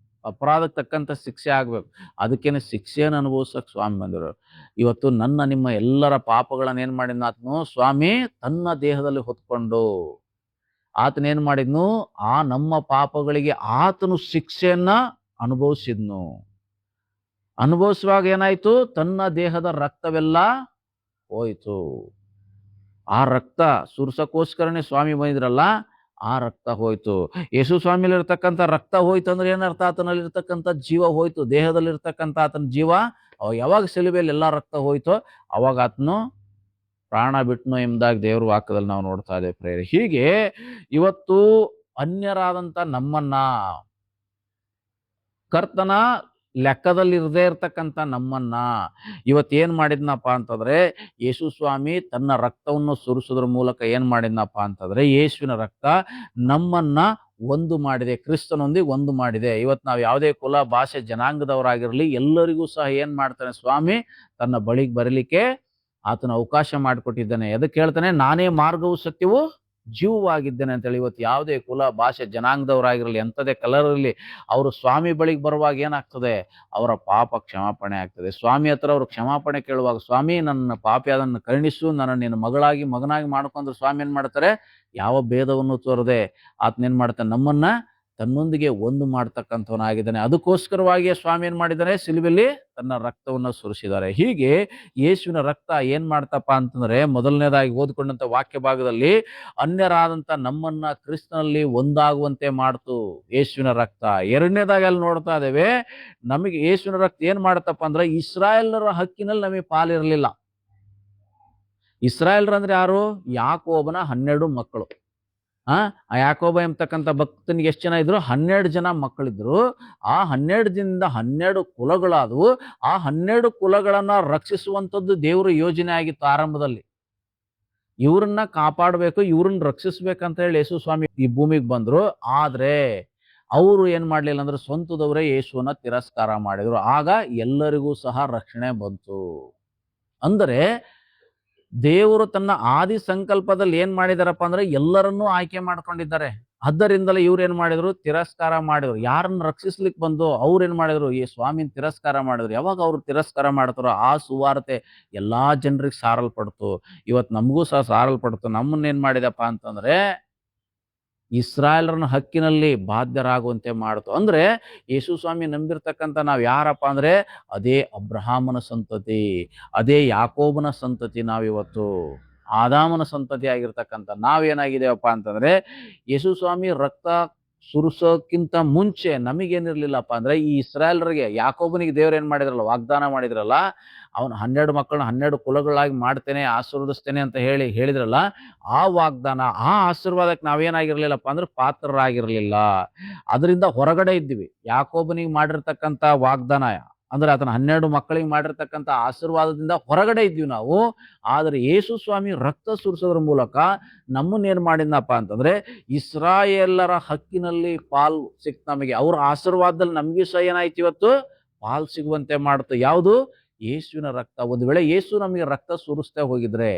ಅಪರಾಧಕ್ಕೆ ತಕ್ಕಂತ ಶಿಕ್ಷೆ ಆಗ್ಬೇಕು. ಅದಕ್ಕೇನೆ ಶಿಕ್ಷೆಯನ್ನು ಅನುಭವಿಸಕ್ ಸ್ವಾಮಿ ಬಂದರು. ಇವತ್ತು ನನ್ನ ನಿಮ್ಮ ಎಲ್ಲರ ಪಾಪಗಳನ್ನ ಏನ್ ಮಾಡಿದ್ನು ಆತನು? ಸ್ವಾಮಿ ತನ್ನ ದೇಹದಲ್ಲಿ ಹೊತ್ಕೊಂಡು ಆತನೇನ್ ಮಾಡಿದ್ನು? ಆ ನಮ್ಮ ಪಾಪಗಳಿಗೆ ಆತನು ಶಿಕ್ಷೆಯನ್ನ ಅನುಭವಿಸಿದ್ನು. ಅನುಭವಿಸುವಾಗ ಏನಾಯ್ತು? ತನ್ನ ದೇಹದ ರಕ್ತವೆಲ್ಲ ಹೋಯ್ತು. ಆ ರಕ್ತ ಸುರ್ಸಕ್ಕೋಸ್ಕರನೇ ಸ್ವಾಮಿ ಬಂದಿದ್ರಲ್ಲ, ಆ ರಕ್ತ ಹೋಯ್ತು. ಯೇಸು ಸ್ವಾಮಿಲಿ ಇರ್ತಕ್ಕಂಥ ರಕ್ತ ಹೋಯ್ತು ಅಂದ್ರೆ ಏನರ್ಥ? ಆತನಲ್ಲಿ ಇರ್ತಕ್ಕಂಥ ಜೀವ ಹೋಯ್ತು. ದೇಹದಲ್ಲಿ ಇರ್ತಕ್ಕಂಥ ಆತನ ಜೀವ ಯಾವಾಗ ಸಿಲುಬೆಯಲ್ಲಿ ಎಲ್ಲಾ ರಕ್ತ ಹೋಯ್ತೋ ಅವಾಗ ಆತನು ಪ್ರಾಣ ಬಿಟ್ನು ಎಂಬುದಾಗಿ ದೇವ್ರ ವಾಕ್ಯದಲ್ಲಿ ನಾವು ನೋಡ್ತಾ ಇದ್ದೇವೆ ಪ್ರೇರೆ. ಹೀಗೆ ಇವತ್ತು ಅನ್ಯರಾದಂತ ನಮ್ಮನ್ನ, ಕರ್ತನ ಲೆಕ್ಕದಲ್ಲಿ ಇರದೇ ಇರ್ತಕ್ಕಂಥ ನಮ್ಮನ್ನ ಇವತ್ತೇನ್ ಮಾಡಿದ್ನಪ್ಪ ಅಂತಂದ್ರೆ, ಯೇಸು ಸ್ವಾಮಿ ತನ್ನ ರಕ್ತವನ್ನು ಸುರಿಸೋದ್ರ ಮೂಲಕ ಏನ್ ಮಾಡಿದ್ನಪ್ಪ ಅಂತಂದ್ರೆ, ಯೇಸುವಿನ ರಕ್ತ ನಮ್ಮನ್ನ ಒಂದು ಮಾಡಿದೆ, ಕ್ರಿಸ್ತನೊಂದಿಗೆ ಒಂದು ಮಾಡಿದೆ. ಇವತ್ತು ನಾವು ಯಾವುದೇ ಕುಲ ಭಾಷೆ ಜನಾಂಗದವರಾಗಿರ್ಲಿ, ಎಲ್ಲರಿಗೂ ಸಹ ಏನ್ ಮಾಡ್ತಾನೆ ಸ್ವಾಮಿ? ತನ್ನ ಬಳಿಗೆ ಬರಲಿಕ್ಕೆ ಆತನ ಅವಕಾಶ ಮಾಡಿಕೊಟ್ಟಿದ್ದಾನೆ. ಎದಕ್ಕೆ ಹೇಳ್ತಾನೆ? ನಾನೇ ಮಾರ್ಗವು ಸತ್ಯವೂ ಜೀವವಾಗಿದ್ದೇನೆ ಅಂತೇಳಿ. ಇವತ್ತು ಯಾವುದೇ ಕುಲ ಭಾಷೆ ಜನಾಂಗದವರಾಗಿರಲಿ, ಎಂಥದೇ ಕಲರ್ ಇರಲಿ, ಅವರು ಸ್ವಾಮಿ ಬಳಿಗೆ ಬರುವಾಗ ಏನಾಗ್ತದೆ? ಅವರ ಪಾಪ ಕ್ಷಮಾಪಣೆ ಆಗ್ತದೆ. ಸ್ವಾಮಿ ಹತ್ರ ಅವರು ಕ್ಷಮಾಪಣೆ ಕೇಳುವಾಗ, ಸ್ವಾಮಿ ನನ್ನ ಪಾಪಿ ಅದನ್ನು ಕರುಣಿಸು, ನನ್ನ ನಿನ್ನ ಮಗಳಾಗಿ ಮಗನಾಗಿ ಮಾಡ್ಕೊಂಡ್ರೆ ಸ್ವಾಮಿ ಏನ್ ಮಾಡ್ತಾರೆ? ಯಾವ ಭೇದವನ್ನು ತೋರದೆ ಆತನೇನ್ ಮಾಡ್ತಾನೆ? ನಮ್ಮನ್ನ ತನ್ನೊಂದಿಗೆ ಒಂದು ಮಾಡ್ತಕ್ಕಂಥವನಾಗಿದ್ದಾನೆ. ಅದಕ್ಕೋಸ್ಕರವಾಗಿಯೇ ಸ್ವಾಮಿ ಏನ್ ಮಾಡಿದ್ದಾನೆ, ಸಿಲುಬೆಯಲ್ಲಿ ತನ್ನ ರಕ್ತವನ್ನು ಸುರಿಸಿದ್ದಾರೆ. ಹೀಗೆ ಯೇಸುವಿನ ರಕ್ತ ಏನ್ ಮಾಡ್ತಪ್ಪ ಅಂತಂದ್ರೆ, ಮೊದಲನೇದಾಗಿ ಓದಿಕೊಂಡಂತ ವಾಕ್ಯ ಭಾಗದಲ್ಲಿ ಅನ್ಯರಾದಂತ ನಮ್ಮನ್ನ ಕ್ರಿಸ್ತನಲ್ಲಿ ಒಂದಾಗುವಂತೆ ಮಾಡ್ತು ಯೇಸುವಿನ ರಕ್ತ. ಎರಡನೇದಾಗಿ ಅಲ್ಲಿ ನೋಡ್ತಾ ಇದ್ದೇವೆ, ನಮಗೆ ಯೇಸುವಿನ ರಕ್ತ ಏನ್ ಮಾಡತ್ತಪ್ಪ ಅಂದ್ರೆ, ಇಸ್ರಾಯೇಲರ ಹಕ್ಕಿನಲ್ಲಿ ನಮಗೆ ಪಾಲಿರಲಿಲ್ಲ. ಇಸ್ರಾಯೇಲ್ರು ಅಂದ್ರೆ ಯಾರು? ಯಾಕೋಬನ 12 ಮಕ್ಕಳು. ಆ ಯಾಕೋಬ ಎಂಬತಕ್ಕಂಥ ಭಕ್ತನಿಗೆ ಎಷ್ಟು ಜನ ಇದ್ರು? 12 ಜನ ಮಕ್ಕಳಿದ್ರು. ಆ 12 ಜನದಿಂದ 12 ಕುಲಗಳಾದವು. ಆ 12 ಕುಲಗಳನ್ನ ರಕ್ಷಿಸುವಂಥದ್ದು ದೇವರ ಯೋಜನೆ ಆಗಿತ್ತು ಆರಂಭದಲ್ಲಿ. ಇವ್ರನ್ನ ಕಾಪಾಡಬೇಕು, ಇವ್ರನ್ನ ರಕ್ಷಿಸ್ಬೇಕಂತ ಹೇಳಿ ಯೇಸು ಸ್ವಾಮಿ ಈ ಭೂಮಿಗೆ ಬಂದ್ರು. ಆದ್ರೆ ಅವರು ಏನ್ ಮಾಡ್ಲಿಲ್ಲ ಅಂದ್ರೆ, ಸ್ವಂತದವರೇ ಯೇಸುವನ್ನ ತಿರಸ್ಕಾರ ಮಾಡಿದ್ರು. ಆಗ ಎಲ್ಲರಿಗೂ ಸಹ ರಕ್ಷಣೆ ಬಂತು. ಅಂದರೆ ದೇವರು ತನ್ನ ಆದಿ ಸಂಕಲ್ಪದಲ್ಲಿ ಏನ್ ಮಾಡಿದಾರಪ್ಪ ಅಂದ್ರೆ, ಎಲ್ಲರನ್ನೂ ಆಯ್ಕೆ ಮಾಡ್ಕೊಂಡಿದ್ದಾರೆ. ಆದ್ದರಿಂದಲೇ ಇವ್ರು ಏನ್ ಮಾಡಿದ್ರು? ತಿರಸ್ಕಾರ ಮಾಡಿದ್ರು. ಯಾರನ್ನ ರಕ್ಷಿಸ್ಲಿಕ್ಕೆ ಬಂದು ಅವ್ರು ಏನ್ ಮಾಡಿದ್ರು? ಈ ಸ್ವಾಮಿನ ತಿರಸ್ಕಾರ ಮಾಡಿದ್ರು. ಯಾವಾಗ ಅವ್ರು ತಿರಸ್ಕಾರ ಮಾಡ್ತಾರೋ ಆ ಸುವಾರ್ತೆ ಎಲ್ಲಾ ಜನರಿಗೆ ಸಾರಲ್ಪಡ್ತು. ಇವತ್ತು ನಮಗೂ ಸಹ ಸಾರಲ್ಪಡ್ತು. ನಮ್ಮನ್ನ ಏನ್ ಮಾಡಿದಪ್ಪ ಅಂತಂದ್ರೆ, ಇಸ್ರಾಯೇಲರನ್ನ ಹಕ್ಕಿನಲ್ಲಿ ಬಾಧ್ಯರಾಗುವಂತೆ ಮಾಡ್ತು. ಅಂದ್ರೆ ಯೇಸು ಸ್ವಾಮಿ ನಂಬಿರ್ತಕ್ಕಂಥ ನಾವ್ ಯಾರಪ್ಪ ಅಂದ್ರೆ, ಅದೇ ಅಬ್ರಹಾಮನ ಸಂತತಿ, ಅದೇ ಯಾಕೋಬನ ಸಂತತಿ. ನಾವಿವತ್ತು ಆದಾಮನ ಸಂತತಿ ಆಗಿರ್ತಕ್ಕಂಥ ನಾವೇನಾಗಿದ್ದೇವಪ್ಪ ಅಂತಂದ್ರೆ, ಯೇಸು ಸ್ವಾಮಿ ರಕ್ತ ಸುರಿಸೋಕ್ಕಿಂತ ಮುಂಚೆ ನಮಗೇನಿರ್ಲಿಲ್ಲಪ್ಪ ಅಂದ್ರೆ, ಈ ಇಸ್ರಾಯೇಲರಿಗೆ ಯಾಕೋಬನಿಗೆ ದೇವ್ರು ಏನ್ ಮಾಡಿದ್ರಲ್ಲ, ವಾಗ್ದಾನ ಮಾಡಿದ್ರಲ್ಲ, ಅವನು 12 ಮಕ್ಕಳನ್ನ 12 ಕುಲಗಳಾಗಿ ಮಾಡ್ತೇನೆ, ಆಶೀರ್ವದಿಸ್ತೇನೆ ಅಂತ ಹೇಳಿದ್ರಲ್ಲ, ಆ ವಾಗ್ದಾನ, ಆ ಆಶೀರ್ವಾದಕ್ಕೆ ನಾವೇನಾಗಿರ್ಲಿಲ್ಲಪ್ಪ ಅಂದ್ರೆ ಪಾತ್ರರಾಗಿರ್ಲಿಲ್ಲ. ಅದರಿಂದ ಹೊರಗಡೆ ಇದ್ವಿ. ಯಾಕೋಬನಿಗೆ ಮಾಡಿರ್ತಕ್ಕಂಥ ವಾಗ್ದಾನ ಅಂದ್ರೆ ಆತನ 12 ಮಕ್ಕಳಿಗೆ ಮಾಡಿರ್ತಕ್ಕಂಥ ಆಶೀರ್ವಾದದಿಂದ ಹೊರಗಡೆ ಇದ್ವಿ ನಾವು. ಆದ್ರೆ ಯೇಸು ಸ್ವಾಮಿ ರಕ್ತ ಸುರಿಸೋದ್ರ ಮೂಲಕ ನಮ್ಮನ್ನ ಏನ್ ಮಾಡಿದ್ನಪ್ಪ ಅಂತಂದ್ರೆ, ಇಸ್ರಾಯೇಲರ ಹಕ್ಕಿನಲ್ಲಿ ಪಾಲ್ ಸಿಕ್ತು ನಮಗೆ. ಅವ್ರ ಆಶೀರ್ವಾದದಲ್ಲಿ ನಮ್ಗೆ ಸಹ ಏನಾಯ್ತು, ಇವತ್ತು ಪಾಲ್ ಸಿಗುವಂತೆ ಮಾಡ್ತು. ಯಾವುದು? ಯೇಸುವಿನ ರಕ್ತ. ಒಂದು ವೇಳೆ ಯೇಸು ನಮಗೆ ರಕ್ತ ಸುರಿಸ್ತಾ ಹೋಗಿದ್ರೆ,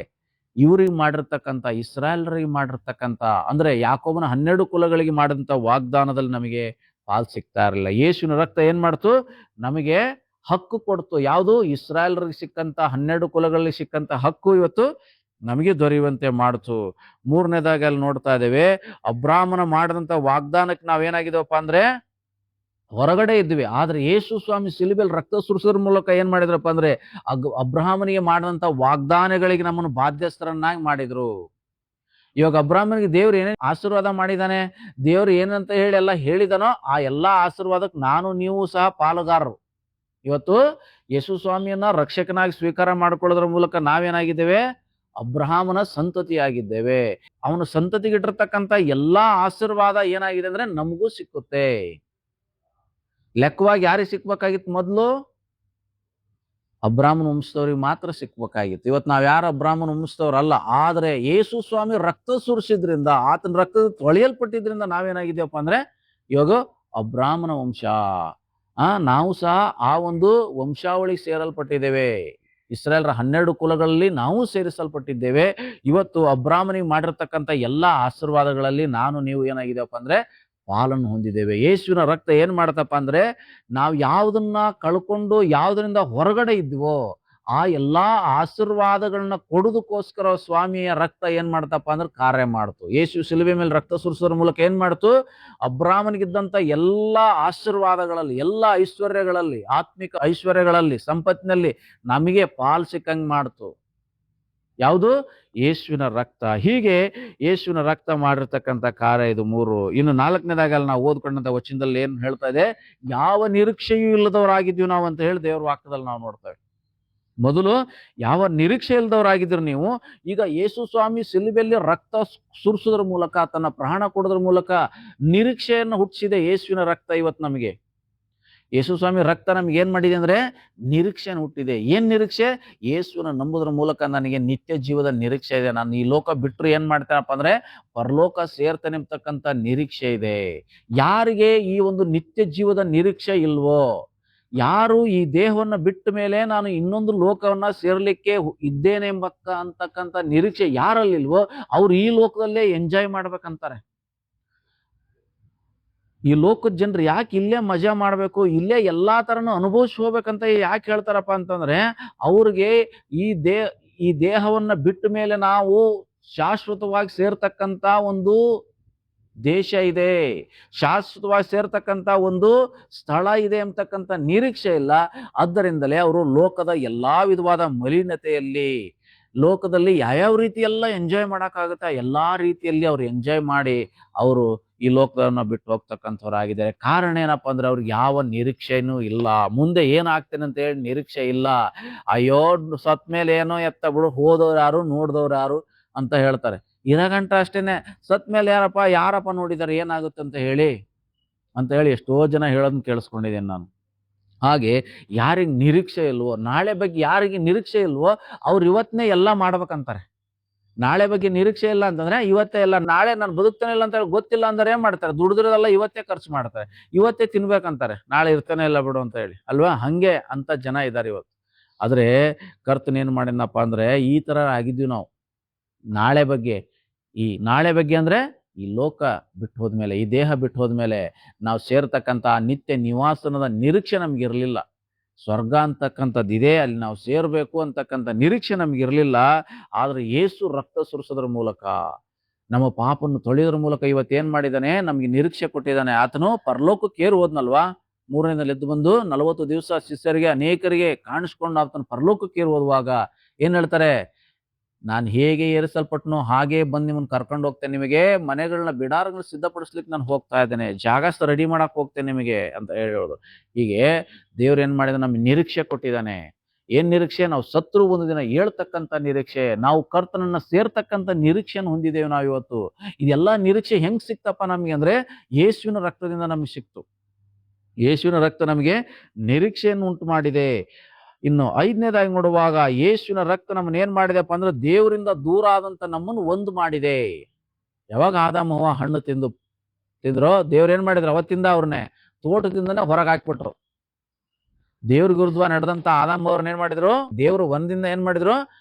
ಇವ್ರಿಗೆ ಮಾಡಿರ್ತಕ್ಕಂಥ, ಇಸ್ರಾಯೇಲರಿಗೆ ಮಾಡಿರ್ತಕ್ಕಂಥ, ಅಂದ್ರೆ ಯಾಕೋಬನ 12 ಕುಲಗಳಿಗೆ ಮಾಡಿದಂಥ ವಾಗ್ದಾನದಲ್ಲಿ ನಮಗೆ ಪಾಲ್ ಸಿಗ್ತಾ ಇರಲಿಲ್ಲ. ಯೇಸುವಿನ ರಕ್ತ ಏನ್ ಮಾಡ್ತು? ನಮಗೆ ಹಕ್ಕು ಕೊಡ್ತು. ಯಾವುದು? ಇಸ್ರಾಯೇಲರಿಗೆ ಸಿಕ್ಕಂತ 12 ಕುಲಗಳಲ್ಲಿ ಸಿಕ್ಕಂತ ಹಕ್ಕು ಇವತ್ತು ನಮಗೆ ದೊರೆಯುವಂತೆ ಮಾಡ್ತು. ಮೂರನೇದಾಗಿ ಅಲ್ಲಿ ನೋಡ್ತಾ ಇದ್ದೇವೆ, ಅಬ್ರಾಹ್ಮನ ಮಾಡಿದಂಥ ವಾಗ್ದಾನಕ್ಕೆ ನಾವೇನಾಗಿದ್ದೇವಪ್ಪ ಅಂದ್ರೆ, ಹೊರಗಡೆ ಇದ್ವಿ. ಆದ್ರೆ ಯೇಸು ಸ್ವಾಮಿ ಸಿಲುಬೆಯಲ್ಲಿ ರಕ್ತ ಸುರಿಸೋದ್ರ ಮೂಲಕ ಏನ್ ಮಾಡಿದ್ರಪ್ಪ ಅಂದ್ರೆ, ಅಬ್ರಹಾಮನಿಗೆ ಮಾಡಿದಂಥ ವಾಗ್ದಾನಗಳಿಗೆ ನಮ್ಮನ್ನು ಬಾಧ್ಯಸ್ಥರನ್ನಾಗಿ ಮಾಡಿದ್ರು. ಇವಾಗ ಅಬ್ರಾಹ್ಮನಿಗೆ ದೇವ್ರು ಏನೇನು ಆಶೀರ್ವಾದ ಮಾಡಿದಾನೆ, ದೇವ್ರು ಏನಂತ ಹೇಳಿ ಎಲ್ಲ ಹೇಳಿದಾನೋ, ಆ ಎಲ್ಲಾ ಆಶೀರ್ವಾದಕ್ಕೆ ನಾನು ನೀವು ಸಹ ಪಾಲುಗಾರರು. ಇವತ್ತು ಯೇಸು ಸ್ವಾಮಿಯನ್ನ ರಕ್ಷಕನಾಗಿ ಸ್ವೀಕಾರ ಮಾಡಿಕೊಳ್ಳೋದ್ರ ಮೂಲಕ ನಾವೇನಾಗಿದ್ದೇವೆ? ಅಬ್ರಹಾಮನ ಸಂತತಿಯಾಗಿದ್ದೇವೆ. ಅವನ ಸಂತತಿಗಿಟ್ಟಿರ್ತಕ್ಕಂಥ ಎಲ್ಲಾ ಆಶೀರ್ವಾದ ಏನಾಗಿದೆ ಅಂದ್ರೆ ನಮಗೂ ಸಿಕ್ಕುತ್ತೆ. ಲೆಕ್ಕವಾಗಿ ಯಾರಿಗೆ ಸಿಕ್ಬೇಕಾಗಿತ್ತು? ಮೊದಲು ಅಬ್ರಾಹ್ಮನ ವಂಶದವ್ರಿಗೆ ಮಾತ್ರ ಸಿಕ್ಬೇಕಾಗಿತ್ತು. ಇವತ್ತು ನಾವ್ ಯಾರು ಅಬ್ರಾಹ್ಮನ ವಂಶದವ್ರಲ್ಲ. ಆದ್ರೆ ಯೇಸು ಸ್ವಾಮಿ ರಕ್ತ ಸುರಿಸಿದ್ರಿಂದ, ಆತನ ರಕ್ತ ತೊಳೆಯಲ್ಪಟ್ಟಿದ್ರಿಂದ ನಾವೇನಾಗಿದ್ದೇವಪ್ಪ ಅಂದ್ರೆ, ಇವಾಗ ಅಬ್ರಾಹ್ಮನ ವಂಶ. ನಾವು ಸಹ ಆ ಒಂದು ವಂಶಾವಳಿಗೆ ಸೇರಲ್ಪಟ್ಟಿದ್ದೇವೆ. ಇಸ್ರಾಯೇಲರ 12 ಕುಲಗಳಲ್ಲಿ ನಾವು ಸೇರಿಸಲ್ಪಟ್ಟಿದ್ದೇವೆ. ಇವತ್ತು ಅಬ್ರಾಹ್ಮನಿಗೆ ಮಾಡಿರ್ತಕ್ಕಂಥ ಎಲ್ಲಾ ಆಶೀರ್ವಾದಗಳಲ್ಲಿ ನಾನು ನೀವು ಏನಾಗಿದ್ದೇವಪ್ಪ ಅಂದ್ರೆ, ಪಾಲನ್ನು ಹೊಂದಿದ್ದೇವೆ. ಯೇಸುವಿನ ರಕ್ತ ಏನ್ ಮಾಡತಪ್ಪ ಅಂದ್ರೆ, ನಾವು ಯಾವುದನ್ನ ಕಳ್ಕೊಂಡು ಯಾವುದರಿಂದ ಹೊರಗಡೆ ಇದ್ವೋ ಆ ಎಲ್ಲಾ ಆಶೀರ್ವಾದಗಳನ್ನ ಕೊಡುದಕ್ಕೋಸ್ಕರ ಸ್ವಾಮಿಯ ರಕ್ತ ಏನ್ ಮಾಡ್ತಪ್ಪ ಅಂದ್ರೆ ಕಾರ್ಯ ಮಾಡ್ತು. ಯೇಸು ಶಿಲುಬೆ ಮೇಲೆ ರಕ್ತ ಸುರಿಸೋದ್ರ ಮೂಲಕ ಏನ್ ಮಾಡ್ತು? ಅಬ್ರಾಹ್ಮನಿಗಿದ್ದಂತ ಎಲ್ಲಾ ಆಶೀರ್ವಾದಗಳಲ್ಲಿ, ಎಲ್ಲಾ ಐಶ್ವರ್ಯಗಳಲ್ಲಿ, ಆತ್ಮಿಕ ಐಶ್ವರ್ಯಗಳಲ್ಲಿ, ಸಂಪತ್ತಿನಲ್ಲಿ ನಮಗೆ ಪಾಲ್ ಸಿಕ್ಕಂಗ್ ಮಾಡ್ತು. ಯಾವುದು? ಯೇಸುವಿನ ರಕ್ತ. ಹೀಗೆ ಯೇಸುವಿನ ರಕ್ತ ಮಾಡಿರ್ತಕ್ಕಂಥ ಕಾರ್ಯ ಇದು 3. ಇನ್ನು 4ನೇದಾಗಿ ಅಲ್ಲಿ ನಾವು ಓದ್ಕೊಂಡಂತ ವಚನದಲ್ಲಿ ಏನ್ ಹೇಳ್ತಾ ಇದೆ? ಯಾವ ನಿರೀಕ್ಷೆಯೂ ಇಲ್ಲದವರಾಗಿದ್ವಿ ನಾವು ಅಂತ ಹೇಳಿ ದೇವ್ರ ವಾಕ್ಯದಲ್ಲಿ ನಾವು ನೋಡ್ತೇವೆ. ಮೊದಲು ಯಾವ ನಿರೀಕ್ಷೆ ಇಲ್ಲದವರಾಗಿದ್ರು ನೀವು, ಈಗ ಯೇಸು ಸ್ವಾಮಿ ಸಿಲುಬೆಯಲ್ಲಿ ರಕ್ತ ಸುರಿಸೋದ್ರ ಮೂಲಕ, ತನ್ನ ಪ್ರಾಣ ಕೊಡೋದ್ರ ಮೂಲಕ ನಿರೀಕ್ಷೆಯನ್ನು ಹುಟ್ಟಿಸಿದೆ ಯೇಸುವಿನ ರಕ್ತ. ಇವತ್ತು ನಮಗೆ ಯೇಸು ಸ್ವಾಮಿ ರಕ್ತ ನಮ್ಗೆ ಏನ್ ಮಾಡಿದೆ ಅಂದ್ರೆ, ನಿರೀಕ್ಷೆಯನ್ನು ಹುಟ್ಟಿದೆ. ಏನ್ ನಿರೀಕ್ಷೆ? ಯೇಸುವಿನ ನಂಬುದ್ರ ಮೂಲಕ ನನಗೆ ನಿತ್ಯ ಜೀವದ ನಿರೀಕ್ಷೆ ಇದೆ. ನಾನು ಈ ಲೋಕ ಬಿಟ್ಟರು ಏನ್ ಮಾಡ್ತೇನಪ್ಪ ಅಂದ್ರೆ, ಪರಲೋಕ ಸೇರ್ತೇನೆ ಎಂಬತಕ್ಕಂಥ ನಿರೀಕ್ಷೆ ಇದೆ. ಯಾರಿಗೆ ಈ ಒಂದು ನಿತ್ಯ ಜೀವದ ನಿರೀಕ್ಷೆ ಇಲ್ವೋ, ಯಾರು ಈ ದೇಹವನ್ನ ಬಿಟ್ಟ ಮೇಲೆ ನಾನು ಇನ್ನೊಂದು ಲೋಕವನ್ನ ಸೇರ್ಲಿಕ್ಕೆ ಇದ್ದೇನೆ ಅಂತಕ್ಕಂಥ ನಿರೀಕ್ಷೆ ಯಾರಲ್ಲಿಲ್ವೋ, ಅವ್ರು ಈ ಲೋಕದಲ್ಲೇ ಎಂಜಾಯ್ ಮಾಡ್ಬೇಕಂತಾರೆ. ಈ ಲೋಕದ ಜನರು ಯಾಕೆ ಇಲ್ಲೇ ಮಜಾ ಮಾಡ್ಬೇಕು, ಇಲ್ಲೇ ಎಲ್ಲಾ ತರನು ಅನುಭವಿಸಿ ಹೋಗ್ಬೇಕಂತ ಯಾಕೆ ಹೇಳ್ತಾರಪ್ಪ ಅಂತಂದ್ರೆ, ಅವ್ರಿಗೆ ಈ ದೇಹವನ್ನ ಬಿಟ್ಟ ಮೇಲೆ ನಾವು ಶಾಶ್ವತವಾಗಿ ಸೇರ್ತಕ್ಕಂತ ಒಂದು ದೇಶ ಇದೆ, ಶಾಶ್ವತವಾಗಿ ಸೇರ್ತಕ್ಕಂಥ ಒಂದು ಸ್ಥಳ ಇದೆ ಅಂತಕ್ಕಂಥ ನಿರೀಕ್ಷೆ ಇಲ್ಲ. ಆದ್ದರಿಂದಲೇ ಅವರು ಲೋಕದ ಎಲ್ಲಾ ವಿಧವಾದ ಮಲಿನತೆಯಲ್ಲಿ, ಲೋಕದಲ್ಲಿ ಯಾವ್ಯಾವ ರೀತಿ ಎಲ್ಲ ಎಂಜಾಯ್ ಮಾಡಕ್ಕಾಗುತ್ತೆ ಎಲ್ಲಾ ರೀತಿಯಲ್ಲಿ ಅವ್ರು ಎಂಜಾಯ್ ಮಾಡಿ ಅವರು ಈ ಲೋಕವನ್ನ ಬಿಟ್ಟು ಹೋಗ್ತಕ್ಕಂಥವ್ರಾಗಿದ್ದಾರೆ. ಕಾರಣ ಏನಪ್ಪಾ ಅಂದ್ರೆ ಅವ್ರಿಗೆ ಯಾವ ನಿರೀಕ್ಷೆನೂ ಇಲ್ಲ. ಮುಂದೆ ಏನಾಗ್ತೇನೆ ಅಂತ ಹೇಳಿ ನಿರೀಕ್ಷೆ ಇಲ್ಲ. ಅಯ್ಯೋ ಸತ್ ಮೇಲೆ ಏನೋ ಎತ್ತ ಬಿಡು, ಹೋದವ್ರು ಯಾರು ನೋಡ್ದವ್ರು ಯಾರು ಅಂತ ಹೇಳ್ತಾರೆ. ಇರಗಂಟ ಅಷ್ಟೇನೆ, ಸತ್ ಮೇಲೆ ಯಾರಪ್ಪ ನೋಡಿದಾರೆ, ಏನಾಗುತ್ತೆ ಅಂತ ಹೇಳಿ ಎಷ್ಟೋ ಜನ ಹೇಳೋದನ್ನ ಕೇಳಿಸ್ಕೊಂಡಿದ್ದೇನೆ ನಾನು. ಹಾಗೆ ಯಾರಿಗೆ ನಿರೀಕ್ಷೆ ಇಲ್ವೋ, ನಾಳೆ ಬಗ್ಗೆ ಯಾರಿಗೆ ನಿರೀಕ್ಷೆ ಇಲ್ವೋ ಅವ್ರು ಇವತ್ತೇ ಎಲ್ಲ ಮಾಡ್ಬೇಕಂತಾರೆ. ನಾಳೆ ಬಗ್ಗೆ ನಿರೀಕ್ಷೆ ಇಲ್ಲ ಅಂತಂದ್ರೆ ಇವತ್ತೇ ಎಲ್ಲ, ನಾಳೆ ನಾನು ಬದುಕ್ತಾನೆ ಇಲ್ಲ ಅಂತ ಹೇಳಿ ಗೊತ್ತಿಲ್ಲ ಅಂದ್ರೆ ಏನ್ ಮಾಡ್ತಾರೆ, ದುಡಿದ್ರದೆಲ್ಲ ಇವತ್ತೇ ಖರ್ಚು ಮಾಡ್ತಾರೆ, ಇವತ್ತೇ ತಿನ್ಬೇಕಂತಾರೆ, ನಾಳೆ ಇರ್ತಾನೆ ಇಲ್ಲ ಬಿಡು ಅಂತ ಹೇಳಿ ಅಲ್ವಾ. ಹಂಗೆ ಅಂತ ಜನ ಇದ್ದಾರೆ ಇವತ್ತು. ಆದ್ರೆ ಕರ್ತನ್ ಏನ್ ಮಾಡಿದ್ನಪ್ಪ ಅಂದ್ರೆ ಈ ತರ ಆಗಿದ್ವಿ ನಾವು. ನಾಳೆ ಬಗ್ಗೆ, ಈ ನಾಳೆ ಬಗ್ಗೆ ಅಂದ್ರೆ ಈ ಲೋಕ ಬಿಟ್ಟು ಹೋದ್ಮೇಲೆ, ಈ ದೇಹ ಬಿಟ್ಟು ಹೋದ್ಮೇಲೆ ನಾವು ಸೇರ್ತಕ್ಕಂಥ ನಿತ್ಯ ನಿವಾಸನದ ನಿರೀಕ್ಷೆ ನಮ್ಗಿರ್ಲಿಲ್ಲ. ಸ್ವರ್ಗ ಅಂತಕ್ಕಂಥದ್ದು ಇದೆ, ಅಲ್ಲಿ ನಾವು ಸೇರ್ಬೇಕು ಅಂತಕ್ಕಂಥ ನಿರೀಕ್ಷೆ ನಮ್ಗಿರ್ಲಿಲ್ಲ. ಆದ್ರೆ ಯೇಸು ರಕ್ತ ಸುರಿಸೋದ್ರ ಮೂಲಕ, ನಮ್ಮ ಪಾಪನ್ನು ತೊಳೆಯೋದ್ರ ಮೂಲಕ ಇವತ್ತೇನ್ ಮಾಡಿದಾನೆ, ನಮ್ಗೆ ನಿರೀಕ್ಷೆ ಕೊಟ್ಟಿದ್ದಾನೆ. ಆತನು ಪರಲೋಕಕ್ಕೆ ಏರು ಹೋದ್ನಲ್ವಾ, ಮೂರನೇದಲ್ಲಿ ಎದ್ದು ಬಂದು 40 ದಿವಸ ಶಿಷ್ಯರಿಗೆ ಅನೇಕರಿಗೆ ಕಾಣಿಸ್ಕೊಂಡು ಆತನು ಪರಲೋಕಕ್ಕೆ ಏರು ಹೋಗುವಾಗ ಏನ್ ಹೇಳ್ತಾರೆ, ನಾನು ಹೇಗೆ ಏರಿಸಲ್ಪಟ್ಟನೋ ಹಾಗೆ ಬಂದು ನಿಮ್ಮನ್ನು ಕರ್ಕೊಂಡು ಹೋಗ್ತೇನೆ, ನಿಮಗೆ ಮನೆಗಳನ್ನ ಬಿಡಾರಗಳನ್ನ ಸಿದ್ಧಪಡಿಸ್ಲಿಕ್ಕೆ ನಾನು ಹೋಗ್ತಾ ಇದ್ದೇನೆ, ಜಾಗ ರೆಡಿ ಮಾಡಕ್ ಹೋಗ್ತೇನೆ ನಿಮಗೆ ಅಂತ ಹೇಳೋದು. ಹೀಗೆ ದೇವ್ರು ಏನ್ ಮಾಡಿದ, ನಮ್ಗೆ ನಿರೀಕ್ಷೆ ಕೊಟ್ಟಿದ್ದಾನೆ. ಏನ್ ನಿರೀಕ್ಷೆ? ನಾವು ಸತ್ರು ಒಂದು ದಿನ ಹೇಳ್ತಕ್ಕಂಥ ನಿರೀಕ್ಷೆ, ನಾವು ಕರ್ತನನ್ನ ಸೇರ್ತಕ್ಕಂಥ ನಿರೀಕ್ಷೆಯನ್ನು ಹೊಂದಿದ್ದೇವೆ ನಾವು ಇವತ್ತು. ಇದೆಲ್ಲಾ ನಿರೀಕ್ಷೆ ಹೆಂಗ್ ಸಿಕ್ತಪ್ಪ ನಮ್ಗೆ ಅಂದ್ರೆ ಯೇಸುವಿನ ರಕ್ತದಿಂದ ನಮ್ಗೆ ಸಿಕ್ತು. ಯೇಸುವಿನ ರಕ್ತ ನಮಗೆ ನಿರೀಕ್ಷೆಯನ್ನು ಉಂಟು ಮಾಡಿದೆ. ಇನ್ನು 5ನೇದಾಗಿ ನೋಡುವಾಗ ಯೇಸುವಿನ ರಕ್ತ ನಮ್ಮನ್ನ ಏನ್ ಮಾಡಿದೆಪ್ಪ ಅಂದ್ರೆ ದೇವರಿಂದ ದೂರ ಆದಂತ ನಮ್ಮನ್ನು ಒಂದು ಮಾಡಿದೆ. ಯಾವಾಗ ಆದಾಮ ಅವ್ವ ಹಣ್ಣು ತಿಂದ್ರೋ, ದೇವ್ರ ಏನ್ ಮಾಡಿದ್ರು, ಅವತ್ತಿಂದ ಅವ್ರನ್ನೇ ತೋಟದಿಂದನೇ ಹೊರಗೆ ಹಾಕ್ಬಿಟ್ರು. ದೇವ್ರ ವಿರುದ್ಧ ನಡೆದಂತ ಆದಾಮ ಅವ್ರನ್ನ ಏನ್ ಮಾಡಿದ್ರು, ದೇವ್ರು ಒಂದಿಂದ ಏನ್ ಮಾಡಿದ್ರು,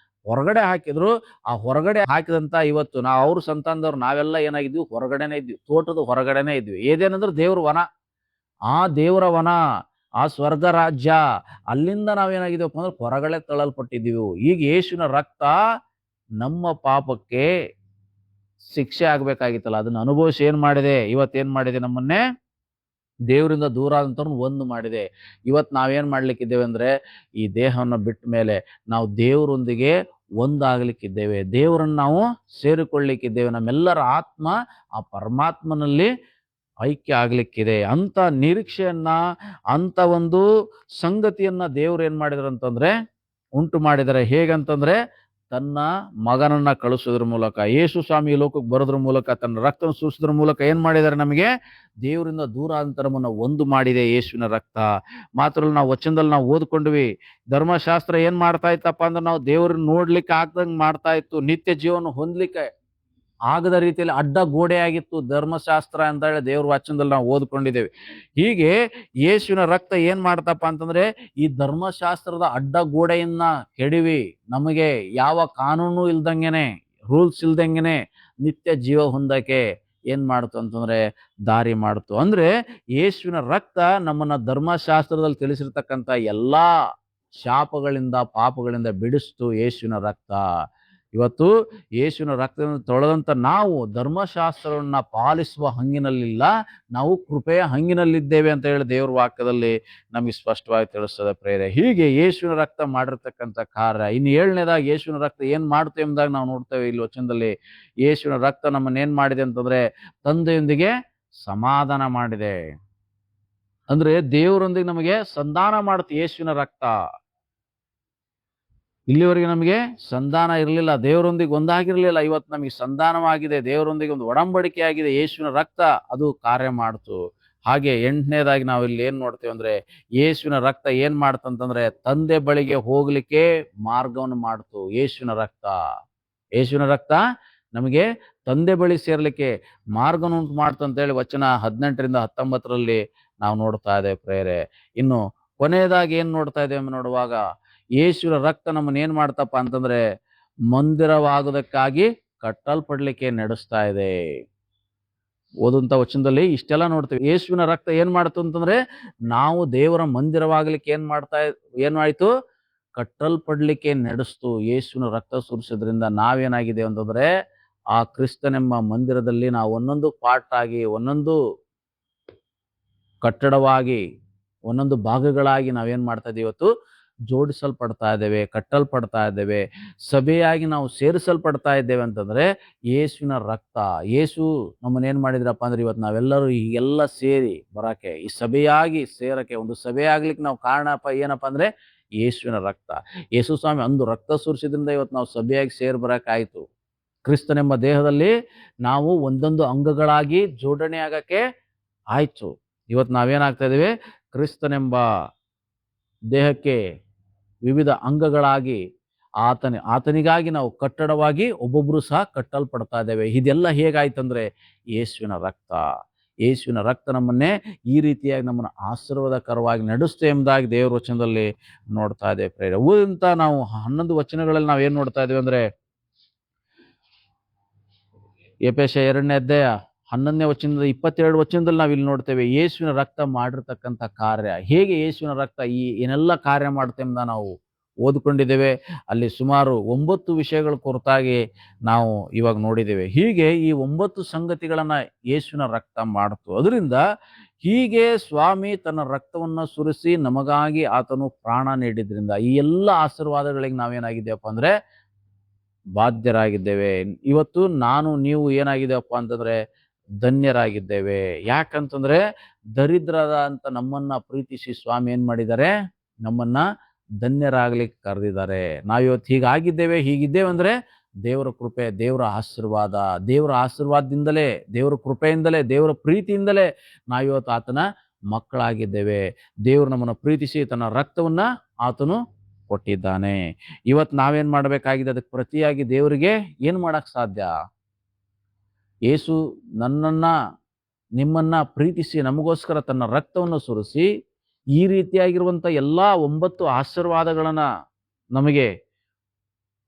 ಹೊರಗಡೆ ಹಾಕಿದ್ರು. ಆ ಹೊರಗಡೆ ಹಾಕಿದಂತ ಇವತ್ತು ನಾವು ಅವ್ರ ಸಂತಾನದವ್ರು ನಾವೆಲ್ಲ ಏನಾಗಿದ್ವಿ, ಹೊರಗಡೆನೆ ಇದ್ವಿ, ತೋಟದ ಹೊರಗಡೆನೆ ಇದ್ವಿ. ಏದೇನಂದ್ರೆ ದೇವ್ರ ವನ, ಆ ದೇವರ ವನ, ಆ ಸ್ವರ್ಗ ರಾಜ್ಯ, ಅಲ್ಲಿಂದ ನಾವೇನಾಗಿದ್ದೀವಪ್ಪ ಅಂದ್ರೆ ಹೊರಗಡೆ ತಳ್ಳಲ್ಪಟ್ಟಿದ್ದೀವಿ. ಈಗ ಯೇಸುವಿನ ರಕ್ತ ನಮ್ಮ ಪಾಪಕ್ಕೆ ಶಿಕ್ಷೆ ಆಗ್ಬೇಕಾಗಿತ್ತಲ್ಲ, ಅದನ್ನ ಅನುಭವಿಸಿ ಏನ್ ಮಾಡಿದೆ, ಇವತ್ತೇನ್ ಮಾಡಿದೆ, ನಮ್ಮನ್ನೇ ದೇವರಿಂದ ದೂರ ಆದಂತವ್ರನ್ನ ಒಂದು ಮಾಡಿದೆ. ಇವತ್ತು ನಾವೇನ್ ಮಾಡ್ಲಿಕ್ಕಿದ್ದೇವೆ ಅಂದ್ರೆ ಈ ದೇಹವನ್ನು ಬಿಟ್ಟ ಮೇಲೆ ನಾವು ದೇವರೊಂದಿಗೆ ಒಂದಾಗ್ಲಿಕ್ಕಿದ್ದೇವೆ, ದೇವರನ್ನು ನಾವು ಸೇರಿಕೊಳ್ಳಿಕ್ಕಿದ್ದೇವೆ. ನಮ್ಮೆಲ್ಲರ ಆತ್ಮ ಆ ಪರಮಾತ್ಮನಲ್ಲಿ ಐಕ್ಯ ಆಗ್ಲಿಕ್ಕಿದೆ ಅಂತ ನಿರೀಕ್ಷೆಯನ್ನ, ಅಂತ ಒಂದು ಸಂಗತಿಯನ್ನ ದೇವ್ರು ಏನ್ ಮಾಡಿದ್ರು ಅಂತಂದ್ರೆ ಉಂಟು ಮಾಡಿದರೆ. ಹೇಗಂತಂದ್ರೆ ತನ್ನ ಮಗನನ್ನ ಕಳಿಸೋದ್ರ ಮೂಲಕ, ಯೇಸು ಸ್ವಾಮಿ ಲೋಕಕ್ಕೆ ಬರೋದ್ರ ಮೂಲಕ, ತನ್ನ ರಕ್ತ ಸುರಿಸೋದ್ರ ಮೂಲಕ ಏನ್ ಮಾಡಿದ್ದಾರೆ, ನಮಗೆ ದೇವರಿಂದ ದೂರ ಅಂತರವನ್ನ ಒಂದು ಮಾಡಿದೆ ಯೇಸುವಿನ ರಕ್ತ. ಮಾತ್ರ ನಾವು ವಚನದಲ್ಲಿ ನಾವು ಓದ್ಕೊಂಡ್ವಿ, ಧರ್ಮಶಾಸ್ತ್ರ ಏನ್ ಮಾಡ್ತಾ ಇತ್ತಪ್ಪ ಅಂದ್ರೆ ನಾವು ದೇವ್ರನ್ನ ನೋಡ್ಲಿಕ್ಕೆ ಆಗ್ದಂಗ್ ಮಾಡ್ತಾ ಇತ್ತು, ನಿತ್ಯ ಜೀವನ ಹೊಂದ್ಲಿಕ್ಕೆ ಆಗದ ರೀತಿಯಲ್ಲಿ ಅಡ್ಡ ಗೋಡೆ ಆಗಿತ್ತು ಧರ್ಮಶಾಸ್ತ್ರ ಅಂತ ಹೇಳಿ ದೇವ್ರ ವಚನದಲ್ಲಿ ನಾವು ಓದ್ಕೊಂಡಿದ್ದೇವೆ. ಹೀಗೆ ಯೇಸುವಿನ ರಕ್ತ ಏನ್ ಮಾಡ್ತಪ್ಪ ಅಂತಂದ್ರೆ ಈ ಧರ್ಮಶಾಸ್ತ್ರದ ಅಡ್ಡ ಗೋಡೆಯನ್ನ ಕೆಡವಿ ನಮಗೆ ಯಾವ ಕಾನೂನು ಇಲ್ದಂಗೆನೆ, ರೂಲ್ಸ್ ಇಲ್ದಂಗೆನೆ ನಿತ್ಯ ಜೀವ ಹೊಂದಕ್ಕೆ ಏನ್ ಮಾಡ್ತು ಅಂತಂದ್ರೆ ದಾರಿ ಮಾಡ್ತು. ಅಂದ್ರೆ ಯೇಸುವಿನ ರಕ್ತ ನಮ್ಮನ್ನ ಧರ್ಮಶಾಸ್ತ್ರದಲ್ಲಿ ತಿಳಿಸಿರ್ತಕ್ಕಂಥ ಎಲ್ಲಾ ಶಾಪಗಳಿಂದ, ಪಾಪಗಳಿಂದ ಬಿಡಿಸ್ತು ಯೇಸುವಿನ ರಕ್ತ. ಇವತ್ತು ಯೇಸುವಿನ ರಕ್ತದಿಂದ ತೊಳೆದಂತ ನಾವು ಧರ್ಮಶಾಸ್ತ್ರವನ್ನ ಪಾಲಿಸುವ ಹಂಗಿನಲ್ಲಿಲ್ಲ, ನಾವು ಕೃಪೆಯ ಹಂಗಿನಲ್ಲಿದ್ದೇವೆ ಅಂತ ಹೇಳಿ ದೇವ್ರ ವಾಕ್ಯದಲ್ಲಿ ನಮಗೆ ಸ್ಪಷ್ಟವಾಗಿ ತಿಳಿಸ್ತದೆ ಪ್ರೇರೆ. ಹೀಗೆ ಯೇಸುವಿನ ರಕ್ತ ಮಾಡಿರ್ತಕ್ಕಂಥ ಕಾರ್ಯ. ಇನ್ನು 7ನೇದಾಗಿ ಯೇಸುವಿನ ರಕ್ತ ಏನ್ ಮಾಡ್ತೇವೆ ಎಂಬುದಾಗಿ ನಾವು ನೋಡ್ತೇವೆ ಇಲ್ಲಿ ವಚನದಲ್ಲಿ. ಯೇಸುವಿನ ರಕ್ತ ನಮ್ಮನ್ನ ಏನ್ ಮಾಡಿದೆ ಅಂತಂದ್ರೆ ತಂದೆಯೊಂದಿಗೆ ಸಮಾಧಾನ ಮಾಡಿದೆ. ಅಂದ್ರೆ ದೇವರೊಂದಿಗೆ ನಮಗೆ ಸಂಧಾನ ಮಾಡುತ್ತೆ ಯೇಸುವಿನ ರಕ್ತ. ಇಲ್ಲಿವರೆಗೆ ನಮಗೆ ಸಂಧಾನ ಇರಲಿಲ್ಲ, ದೇವರೊಂದಿಗೆ ಒಂದಾಗಿರ್ಲಿಲ್ಲ. ಇವತ್ತು ನಮಗೆ ಸಂಧಾನವಾಗಿದೆ, ದೇವರೊಂದಿಗೆ ಒಂದು ಒಡಂಬಡಿಕೆ ಆಗಿದೆ. ಯೇಸುವಿನ ರಕ್ತ ಅದು ಕಾರ್ಯ ಮಾಡ್ತು. ಹಾಗೆ 8ನೇದಾಗಿ ನಾವು ಇಲ್ಲಿ ಏನ್ ನೋಡ್ತೇವೆ ಅಂದ್ರೆ ಯೇಸುವಿನ ರಕ್ತ ಏನ್ ಮಾಡ್ತಂತಂದ್ರೆ ತಂದೆ ಬಳಿಗೆ ಹೋಗ್ಲಿಕ್ಕೆ ಮಾರ್ಗವನ್ನು ಮಾಡ್ತು. ಯೇಸುವಿನ ರಕ್ತ ನಮಗೆ ತಂದೆ ಬಳಿ ಸೇರ್ಲಿಕ್ಕೆ ಮಾರ್ಗವನ್ನುಂಟು ಮಾಡ್ತು ಅಂತ ಹೇಳಿ ವಚನ 18ರಿಂದ 19ರಲ್ಲಿ ನಾವು ನೋಡ್ತಾ ಇದ್ದೇವೆ ಪ್ರೇರೆ. ಇನ್ನು ಕೊನೆಯದಾಗಿ ಏನ್ ನೋಡ್ತಾ ಇದ್ದೇವೆ ನೋಡುವಾಗ ಯೇಸುವಿನ ರಕ್ತ ನಮ್ಮನ್ನ ಏನ್ ಮಾಡ್ತಪ್ಪ ಅಂತಂದ್ರೆ ಮಂದಿರವಾಗುವುದಕ್ಕಾಗಿ ಕಟ್ಟಲ್ಪಡ್ಲಿಕ್ಕೆ ನಡೆಸ್ತಾ ಇದೆ. ಓದುವಂತ ವಚನದಲ್ಲಿ ಇಷ್ಟೆಲ್ಲ ನೋಡ್ತೇವೆ. ಯೇಸುವಿನ ರಕ್ತ ಏನ್ ಮಾಡ್ತು ಅಂತಂದ್ರೆ ನಾವು ದೇವರ ಮಂದಿರವಾಗ್ಲಿಕ್ಕೆ ಏನಾಯ್ತು, ಕಟ್ಟಲ್ಪಡ್ಲಿಕ್ಕೆ ನಡೆಸ್ತು. ಯೇಸುವಿನ ರಕ್ತ ಸುರಿಸೋದ್ರಿಂದ ನಾವೇನಾಗಿದೆ ಅಂತಂದ್ರೆ ಆ ಕ್ರಿಸ್ತನೆಂಬ ಮಂದಿರದಲ್ಲಿ ನಾವು ಒಂದೊಂದು ಪಾರ್ಟ್ ಆಗಿ, ಒಂದೊಂದು ಕಟ್ಟಡವಾಗಿ, ಒಂದೊಂದು ಭಾಗಗಳಾಗಿ ನಾವೇನ್ ಮಾಡ್ತಾ ಇದ್ದೀವಿ ಇವತ್ತು? ಜೋಡಿಸಲ್ಪಡ್ತಾ ಇದ್ದೇವೆ, ಕಟ್ಟಲ್ಪಡ್ತಾ ಇದ್ದೇವೆ, ಸಭೆಯಾಗಿ ನಾವು ಸೇರಿಸಲ್ಪಡ್ತಾ ಇದ್ದೇವೆ ಅಂತಂದ್ರೆ ಯೇಸುವಿನ ರಕ್ತ. ಯೇಸು ನಮ್ಮನ್ನೇನ್ ಮಾಡಿದ್ರಪ್ಪ ಅಂದ್ರೆ ಇವತ್ತು ನಾವೆಲ್ಲರೂ ಹೀಗೆಲ್ಲ ಸೇರಿ ಬರಾಕೆ, ಈ ಸಭೆಯಾಗಿ ಸೇರಕ್ಕೆ, ಒಂದು ಸಭೆ ಆಗ್ಲಿಕ್ಕೆ ನಾವು ಕಾರಣಪ್ಪ ಏನಪ್ಪ ಅಂದ್ರೆ ಯೇಸುವಿನ ರಕ್ತ. ಯೇಸು ಸ್ವಾಮಿ ಅಂದು ರಕ್ತ ಸುರಿಸಿದ್ರಿಂದ ಇವತ್ತು ನಾವು ಸಭೆಯಾಗಿ ಸೇರಿ ಬರಕಾಯ್ತು. ಕ್ರಿಸ್ತನೆಂಬ ದೇಹದಲ್ಲಿ ನಾವು ಒಂದೊಂದು ಅಂಗಗಳಾಗಿ ಜೋಡಣೆ ಆಗಕ್ಕೆ ಆಯ್ತು. ಇವತ್ತು ನಾವೇನಾಗ್ತಾ ಇದೀವಿ? ಕ್ರಿಸ್ತನೆಂಬ ದೇಹಕ್ಕೆ ವಿವಿಧ ಅಂಗಗಳಾಗಿ ಆತನಿಗಾಗಿ ನಾವು ಕಟ್ಟಡವಾಗಿ ಒಬ್ಬೊಬ್ರು ಸಹ ಕಟ್ಟಲ್ಪಡ್ತಾ ಇದ್ದೇವೆ. ಇದೆಲ್ಲ ಹೇಗಾಯ್ತಂದ್ರೆ ಯೇಸುವಿನ ರಕ್ತ. ಯೇಸುವಿನ ರಕ್ತ ನಮ್ಮನ್ನೇ ಈ ರೀತಿಯಾಗಿ ನಮ್ಮನ್ನು ಆಶೀರ್ವಾದಕರವಾಗಿ ನಡೆಸುತ್ತೆ ಎಂಬುದಾಗಿ ದೇವರ ವಚನದಲ್ಲಿ ನೋಡ್ತಾ ಇದ್ದೇವೆ. ಪ್ರೇರೆ ಊದಂತ ನಾವು 11 ವಚನಗಳಲ್ಲಿ ನಾವೇನ್ ನೋಡ್ತಾ ಇದ್ದೇವೆ ಅಂದ್ರೆ, ಎಫೆಸ 2ನೇ ಅಧ್ಯಾಯ 11ನೇ ವಚನದ 22 ವಚನದಲ್ಲಿ ನಾವಿಲ್ಲಿ ನೋಡ್ತೇವೆ ಯೇಸುವಿನ ರಕ್ತ ಮಾಡಿರ್ತಕ್ಕಂಥ ಕಾರ್ಯ. ಹೇಗೆ ಯೇಸುವಿನ ರಕ್ತ ಏನೆಲ್ಲ ಕಾರ್ಯ ಮಾಡುತ್ತೆ ಎಂಬ ನಾವು ಓದ್ಕೊಂಡಿದ್ದೇವೆ. ಅಲ್ಲಿ ಸುಮಾರು 9 ವಿಷಯಗಳ ಕುರಿತಾಗಿ ನಾವು ಇವಾಗ ನೋಡಿದ್ದೇವೆ. ಹೀಗೆ ಈ 9 ಸಂಗತಿಗಳನ್ನ ಯೇಸುವಿನ ರಕ್ತ ಮಾಡ್ತು. ಅದರಿಂದ ಹೀಗೆ ಸ್ವಾಮಿ ತನ್ನ ರಕ್ತವನ್ನ ಸುರಿಸಿ ನಮಗಾಗಿ ಆತನು ಪ್ರಾಣ ನೀಡಿದ್ರಿಂದ ಈ ಎಲ್ಲ ಆಶೀರ್ವಾದಗಳಿಗೆ ನಾವೇನಾಗಿದ್ದೇವಪ್ಪ ಅಂದ್ರೆ ಬಾಧ್ಯರಾಗಿದ್ದೇವೆ. ಇವತ್ತು ನಾನು ನೀವು ಏನಾಗಿದ್ದೇವಪ್ಪ ಅಂತಂದ್ರೆ ಧನ್ಯರಾಗಿದ್ದೇವೆ. ಯಾಕಂತಂದ್ರೆ ದರಿದ್ರದ ಅಂತ ನಮ್ಮನ್ನ ಪ್ರೀತಿಸಿ ಸ್ವಾಮಿ ಏನ್ ಮಾಡಿದ್ದಾರೆ? ನಮ್ಮನ್ನ ಧನ್ಯರಾಗ್ಲಿಕ್ಕೆ ಕರೆದಿದ್ದಾರೆ. ನಾವಿವತ್ತು ಹೀಗಿದ್ದೇವೆ ಅಂದ್ರೆ ದೇವರ ಕೃಪೆ, ದೇವರ ಆಶೀರ್ವಾದ, ದೇವರ ಆಶೀರ್ವಾದದಿಂದಲೇ, ದೇವರ ಕೃಪೆಯಿಂದಲೇ, ದೇವರ ಪ್ರೀತಿಯಿಂದಲೇ ನಾವಿವತ್ತು ಆತನ ಮಕ್ಕಳಾಗಿದ್ದೇವೆ. ದೇವರು ನಮ್ಮನ್ನು ಪ್ರೀತಿಸಿ ತನ್ನ ರಕ್ತವನ್ನ ಆತನು ಕೊಟ್ಟಿದ್ದಾನೆ. ಇವತ್ತು ನಾವೇನ್ ಮಾಡ್ಬೇಕಾಗಿದೆ? ಅದಕ್ಕೆ ಪ್ರತಿಯಾಗಿ ದೇವರಿಗೆ ಏನ್ ಮಾಡಕ್ ಸಾಧ್ಯ? ಯೇಸು ನನ್ನನ್ನ ನಿಮ್ಮನ್ನ ಪ್ರೀತಿಸಿ ನಮಗೋಸ್ಕರ ತನ್ನ ರಕ್ತವನ್ನು ಸುರಿಸಿ ಈ ರೀತಿಯಾಗಿರುವಂತ ಎಲ್ಲಾ 9 ಆಶೀರ್ವಾದಗಳನ್ನ ನಮಗೆ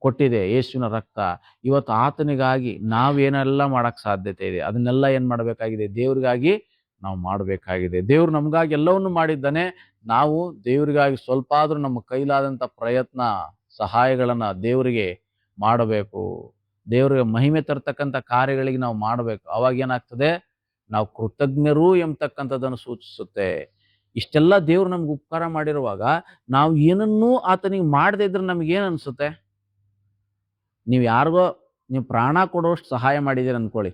ಕೊಟ್ಟಿದೆ ಯೇಸುವಿನ ರಕ್ತ. ಇವತ್ತು ಆತನಿಗಾಗಿ ನಾವೇನೆಲ್ಲ ಮಾಡಕ್ ಸಾಧ್ಯತೆ ಇದೆ ಅದನ್ನೆಲ್ಲ ಏನ್ ಮಾಡಬೇಕಾಗಿದೆ? ದೇವರಿಗಾಗಿ ನಾವು ಮಾಡಬೇಕಾಗಿದೆ. ದೇವ್ರು ನಮಗಾಗಿ ಎಲ್ಲವನ್ನು ಮಾಡಿದ್ದಾನೆ. ನಾವು ದೇವರಿಗಾಗಿ ಸ್ವಲ್ಪ ಆದ್ರೂ ನಮ್ಮ ಕೈಲಾದಂತ ಪ್ರಯತ್ನ, ಸಹಾಯಗಳನ್ನ ದೇವರಿಗೆ ಮಾಡಬೇಕು. ದೇವರಿಗೆ ಮಹಿಮೆ ತರ್ತಕ್ಕಂಥ ಕಾರ್ಯಗಳಿಗೆ ನಾವು ಮಾಡಬೇಕು. ಅವಾಗ ಏನಾಗ್ತದೆ? ನಾವು ಕೃತಜ್ಞರು ಎಂಬತಕ್ಕಂಥದ್ದನ್ನು ಸೂಚಿಸುತ್ತೆ. ಇಷ್ಟೆಲ್ಲ ದೇವ್ರು ನಮ್ಗೆ ಉಪಕಾರ ಮಾಡಿರುವಾಗ ನಾವು ಏನನ್ನೂ ಆತನಿಗೆ ಮಾಡದೇ ಇದ್ರೆ ನಮ್ಗೇನ್ ಅನ್ಸುತ್ತೆ? ನೀವು ಯಾರಿಗೋ ನೀವು ಪ್ರಾಣ ಕೊಡೋಷ್ಟು ಸಹಾಯ ಮಾಡಿದ್ದೀರಿ ಅನ್ಕೊಳ್ಳಿ,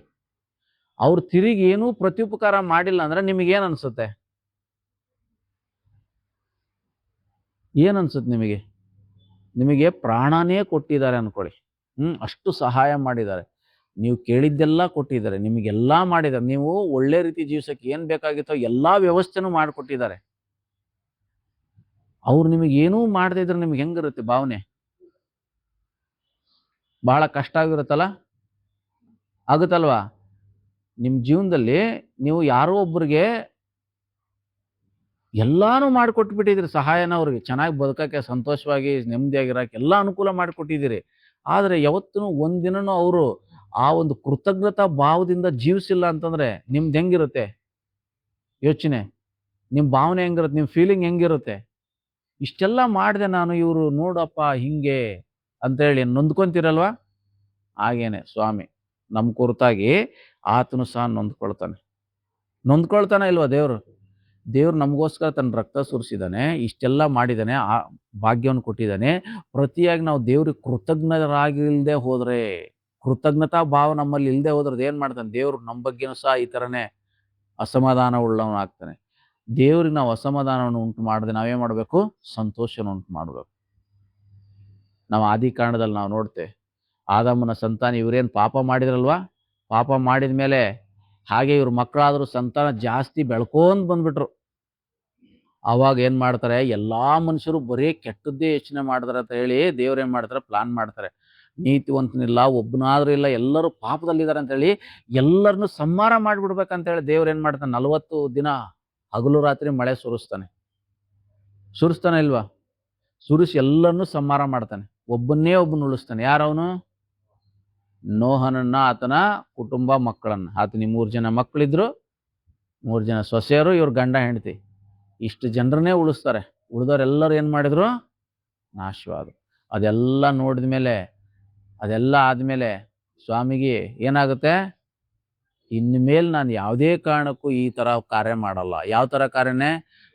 ಅವ್ರು ತಿರುಗಿ ಏನೂ ಪ್ರತ್ಯುಪಕಾರ ಮಾಡಿಲ್ಲ ಅಂದ್ರೆ ನಿಮಗೇನ್ ಅನ್ಸುತ್ತೆ? ಏನನ್ಸುತ್ತೆ ನಿಮಗೆ? ನಿಮಗೆ ಪ್ರಾಣನೇ ಕೊಟ್ಟಿದ್ದಾರೆ ಅನ್ಕೊಳ್ಳಿ, ಅಷ್ಟು ಸಹಾಯ ಮಾಡಿದ್ದಾರೆ, ನೀವು ಕೇಳಿದ್ದೆಲ್ಲ ಕೊಟ್ಟಿದ್ದಾರೆ, ನಿಮಗೆಲ್ಲ ಮಾಡಿದ್ದಾರೆ, ನೀವು ಒಳ್ಳೆ ರೀತಿ ಜೀವಿಸಕ್ಕೆ ಏನ್ ಬೇಕಾಗಿತ್ತೋ ಎಲ್ಲಾ ವ್ಯವಸ್ಥೆನೂ ಮಾಡಿಕೊಟ್ಟಿದ್ದಾರೆ. ಅವ್ರು ನಿಮಗೆ ಏನೂ ಮಾಡದೇ ಇದ್ರೆ ನಿಮ್ಗೆ ಹೆಂಗಿರುತ್ತೆ ಭಾವನೆ? ಬಹಳ ಕಷ್ಟ ಆಗಿರುತ್ತಲ್ಲ? ಆಗುತ್ತಲ್ವಾ? ನಿಮ್ ಜೀವನದಲ್ಲಿ ನೀವು ಯಾರೋ ಒಬ್ಬರಿಗೆ ಎಲ್ಲಾನು ಮಾಡಿಕೊಟ್ಬಿಟ್ಟಿದ್ದೀರಿ, ಸಹಾಯನ ಅವ್ರಿಗೆ ಚೆನ್ನಾಗಿ ಬದುಕಕ್ಕೆ, ಸಂತೋಷವಾಗಿ ನೆಮ್ಮದಿಯಾಗಿರಕ್ಕೆ ಎಲ್ಲ ಅನುಕೂಲ ಮಾಡಿಕೊಟ್ಟಿದ್ದೀರಿ. ಆದ್ರೆ ಯಾವತ್ತೂ ಒಂದಿನನೂ ಅವರು ಆ ಒಂದು ಕೃತಜ್ಞತಾ ಭಾವದಿಂದ ಜೀವಿಸಿಲ್ಲ ಅಂತಂದ್ರೆ ನಿಮ್ದು ಹೆಂಗಿರುತ್ತೆ ಯೋಚನೆ? ನಿಮ್ ಭಾವನೆ ಹೆಂಗಿರುತ್ತೆ? ನಿಮ್ ಫೀಲಿಂಗ್ ಹೆಂಗಿರುತ್ತೆ? ಇಷ್ಟೆಲ್ಲ ಮಾಡಿದೆ ನಾನು, ಇವರು ನೋಡಪ್ಪ ಹಿಂಗೆ ಅಂತೇಳಿ ನೊಂದ್ಕೊಂತೀರಲ್ವಾ? ಹಾಗೇನೆ ಸ್ವಾಮಿ ನಮ್ಮ ಕುರಿತಾಗಿ ಆತನು ಸಹ ನೊಂದ್ಕೊಳ್ತಾನೆ ಇಲ್ವಾ ದೇವ್ರು? ದೇವ್ರು ನಮಗೋಸ್ಕರ ತನ್ನ ರಕ್ತ ಸುರಿಸಿದ್ದಾನೆ, ಇಷ್ಟೆಲ್ಲ ಮಾಡಿದ್ದಾನೆ, ಆ ಭಾಗ್ಯವನ್ನು ಕೊಟ್ಟಿದ್ದಾನೆ. ಪ್ರತಿಯಾಗಿ ನಾವು ದೇವ್ರಿಗೆ ಕೃತಜ್ಞರಾಗಿಲ್ದೆ ಹೋದ್ರೆ, ಕೃತಜ್ಞತಾ ಭಾವ ನಮ್ಮಲ್ಲಿ ಇಲ್ಲದೆ ಹೋದ್ರೆ ಏನ್ ಮಾಡ್ತಾನೆ ದೇವ್ರು? ನಮ್ಮ ಬಗ್ಗೆನೂ ಸಹ ಈ ಥರನೇ ಅಸಮಾಧಾನ ಉಳ್ಳವನಾಗ್ತಾನೆ. ದೇವ್ರಿಗೆ ನಾವು ಅಸಮಾಧಾನವನ್ನು ಉಂಟು ಮಾಡದೆ ನಾವೇನ್ ಮಾಡಬೇಕು? ಸಂತೋಷವನ್ನು ಉಂಟು ಮಾಡಬೇಕು. ನಾವು ಆದಿಕಾಂಡದಲ್ಲಿ ನಾವು ನೋಡ್ತೇವೆ, ಆದಾಮನ ಸಂತಾನ ಇವ್ರೇನು ಪಾಪ ಮಾಡಿದ್ರಲ್ವಾ? ಪಾಪ ಮಾಡಿದ ಮೇಲೆ ಹಾಗೆ ಇವ್ರ ಮಕ್ಕಳಾದರೂ ಸಂತಾನ ಜಾಸ್ತಿ ಬೆಳ್ಕೊಂಡ್ ಬಂದ್ಬಿಟ್ರು. ಅವಾಗ ಏನ್ ಮಾಡ್ತಾರೆ? ಎಲ್ಲಾ ಮನುಷ್ಯರು ಬರೀ ಕೆಟ್ಟದ್ದೇ ಯೋಚನೆ ಮಾಡಿದಾರೆ ಅಂತ ಹೇಳಿ ದೇವ್ರು ಏನ್ ಮಾಡ್ತಾರೆ? ಪ್ಲಾನ್ ಮಾಡ್ತಾರೆ. ನೀತಿವಂತನಿಲ್ಲ, ಒಬ್ಬನಾದ್ರೂ ಇಲ್ಲ, ಎಲ್ಲರೂ ಪಾಪದಲ್ಲಿದ್ದಾರೆ ಅಂತ ಹೇಳಿ ಎಲ್ಲರನ್ನು ಸಂಹಾರ ಮಾಡಿಬಿಡ್ಬೇಕಂತ ಹೇಳಿ ದೇವ್ರು ಏನ್ ಮಾಡ್ತಾನೆ? 40 ದಿನ ಹಗಲು ರಾತ್ರಿ ಮಳೆ ಸುರಿಸ್ತಾನೆ ಇಲ್ವಾ? ಸುರಿಸಿ ಎಲ್ಲರನ್ನೂ ಸಂಹಾರ ಮಾಡ್ತಾನೆ. ಒಬ್ಬನ್ನೇ ಉಳಿಸ್ತಾನೆ. ಯಾರವನು? ನೋಹನನ್ನ, ಆತನ ಕುಟುಂಬ, ಮಕ್ಕಳನ್ನ. ಆತನಿಗೆ 3 ಜನ ಮಕ್ಕಳಿದ್ರು, 3 ಜನ ಸೊಸೆಯರು, ಇವ್ರ ಗಂಡ ಹೆಂಡತಿ, ಇಷ್ಟು ಜನರನ್ನೇ ಉಳಿಸ್ತಾರೆ. ಉಳಿದವರೆಲ್ಲರೂ ಏನ್ ಮಾಡಿದ್ರು? ನಾಶವಾದ್ರು. ಅದೆಲ್ಲ ಆದ್ಮೇಲೆ ಸ್ವಾಮಿಗೆ ಏನಾಗುತ್ತೆ, ಇನ್ಮೇಲೆ ನಾನು ಯಾವುದೇ ಕಾರಣಕ್ಕೂ ಈ ತರ ಕಾರ್ಯ ಮಾಡಲ್ಲ. ಯಾವ ತರ ಕಾರ್ಯನೇ?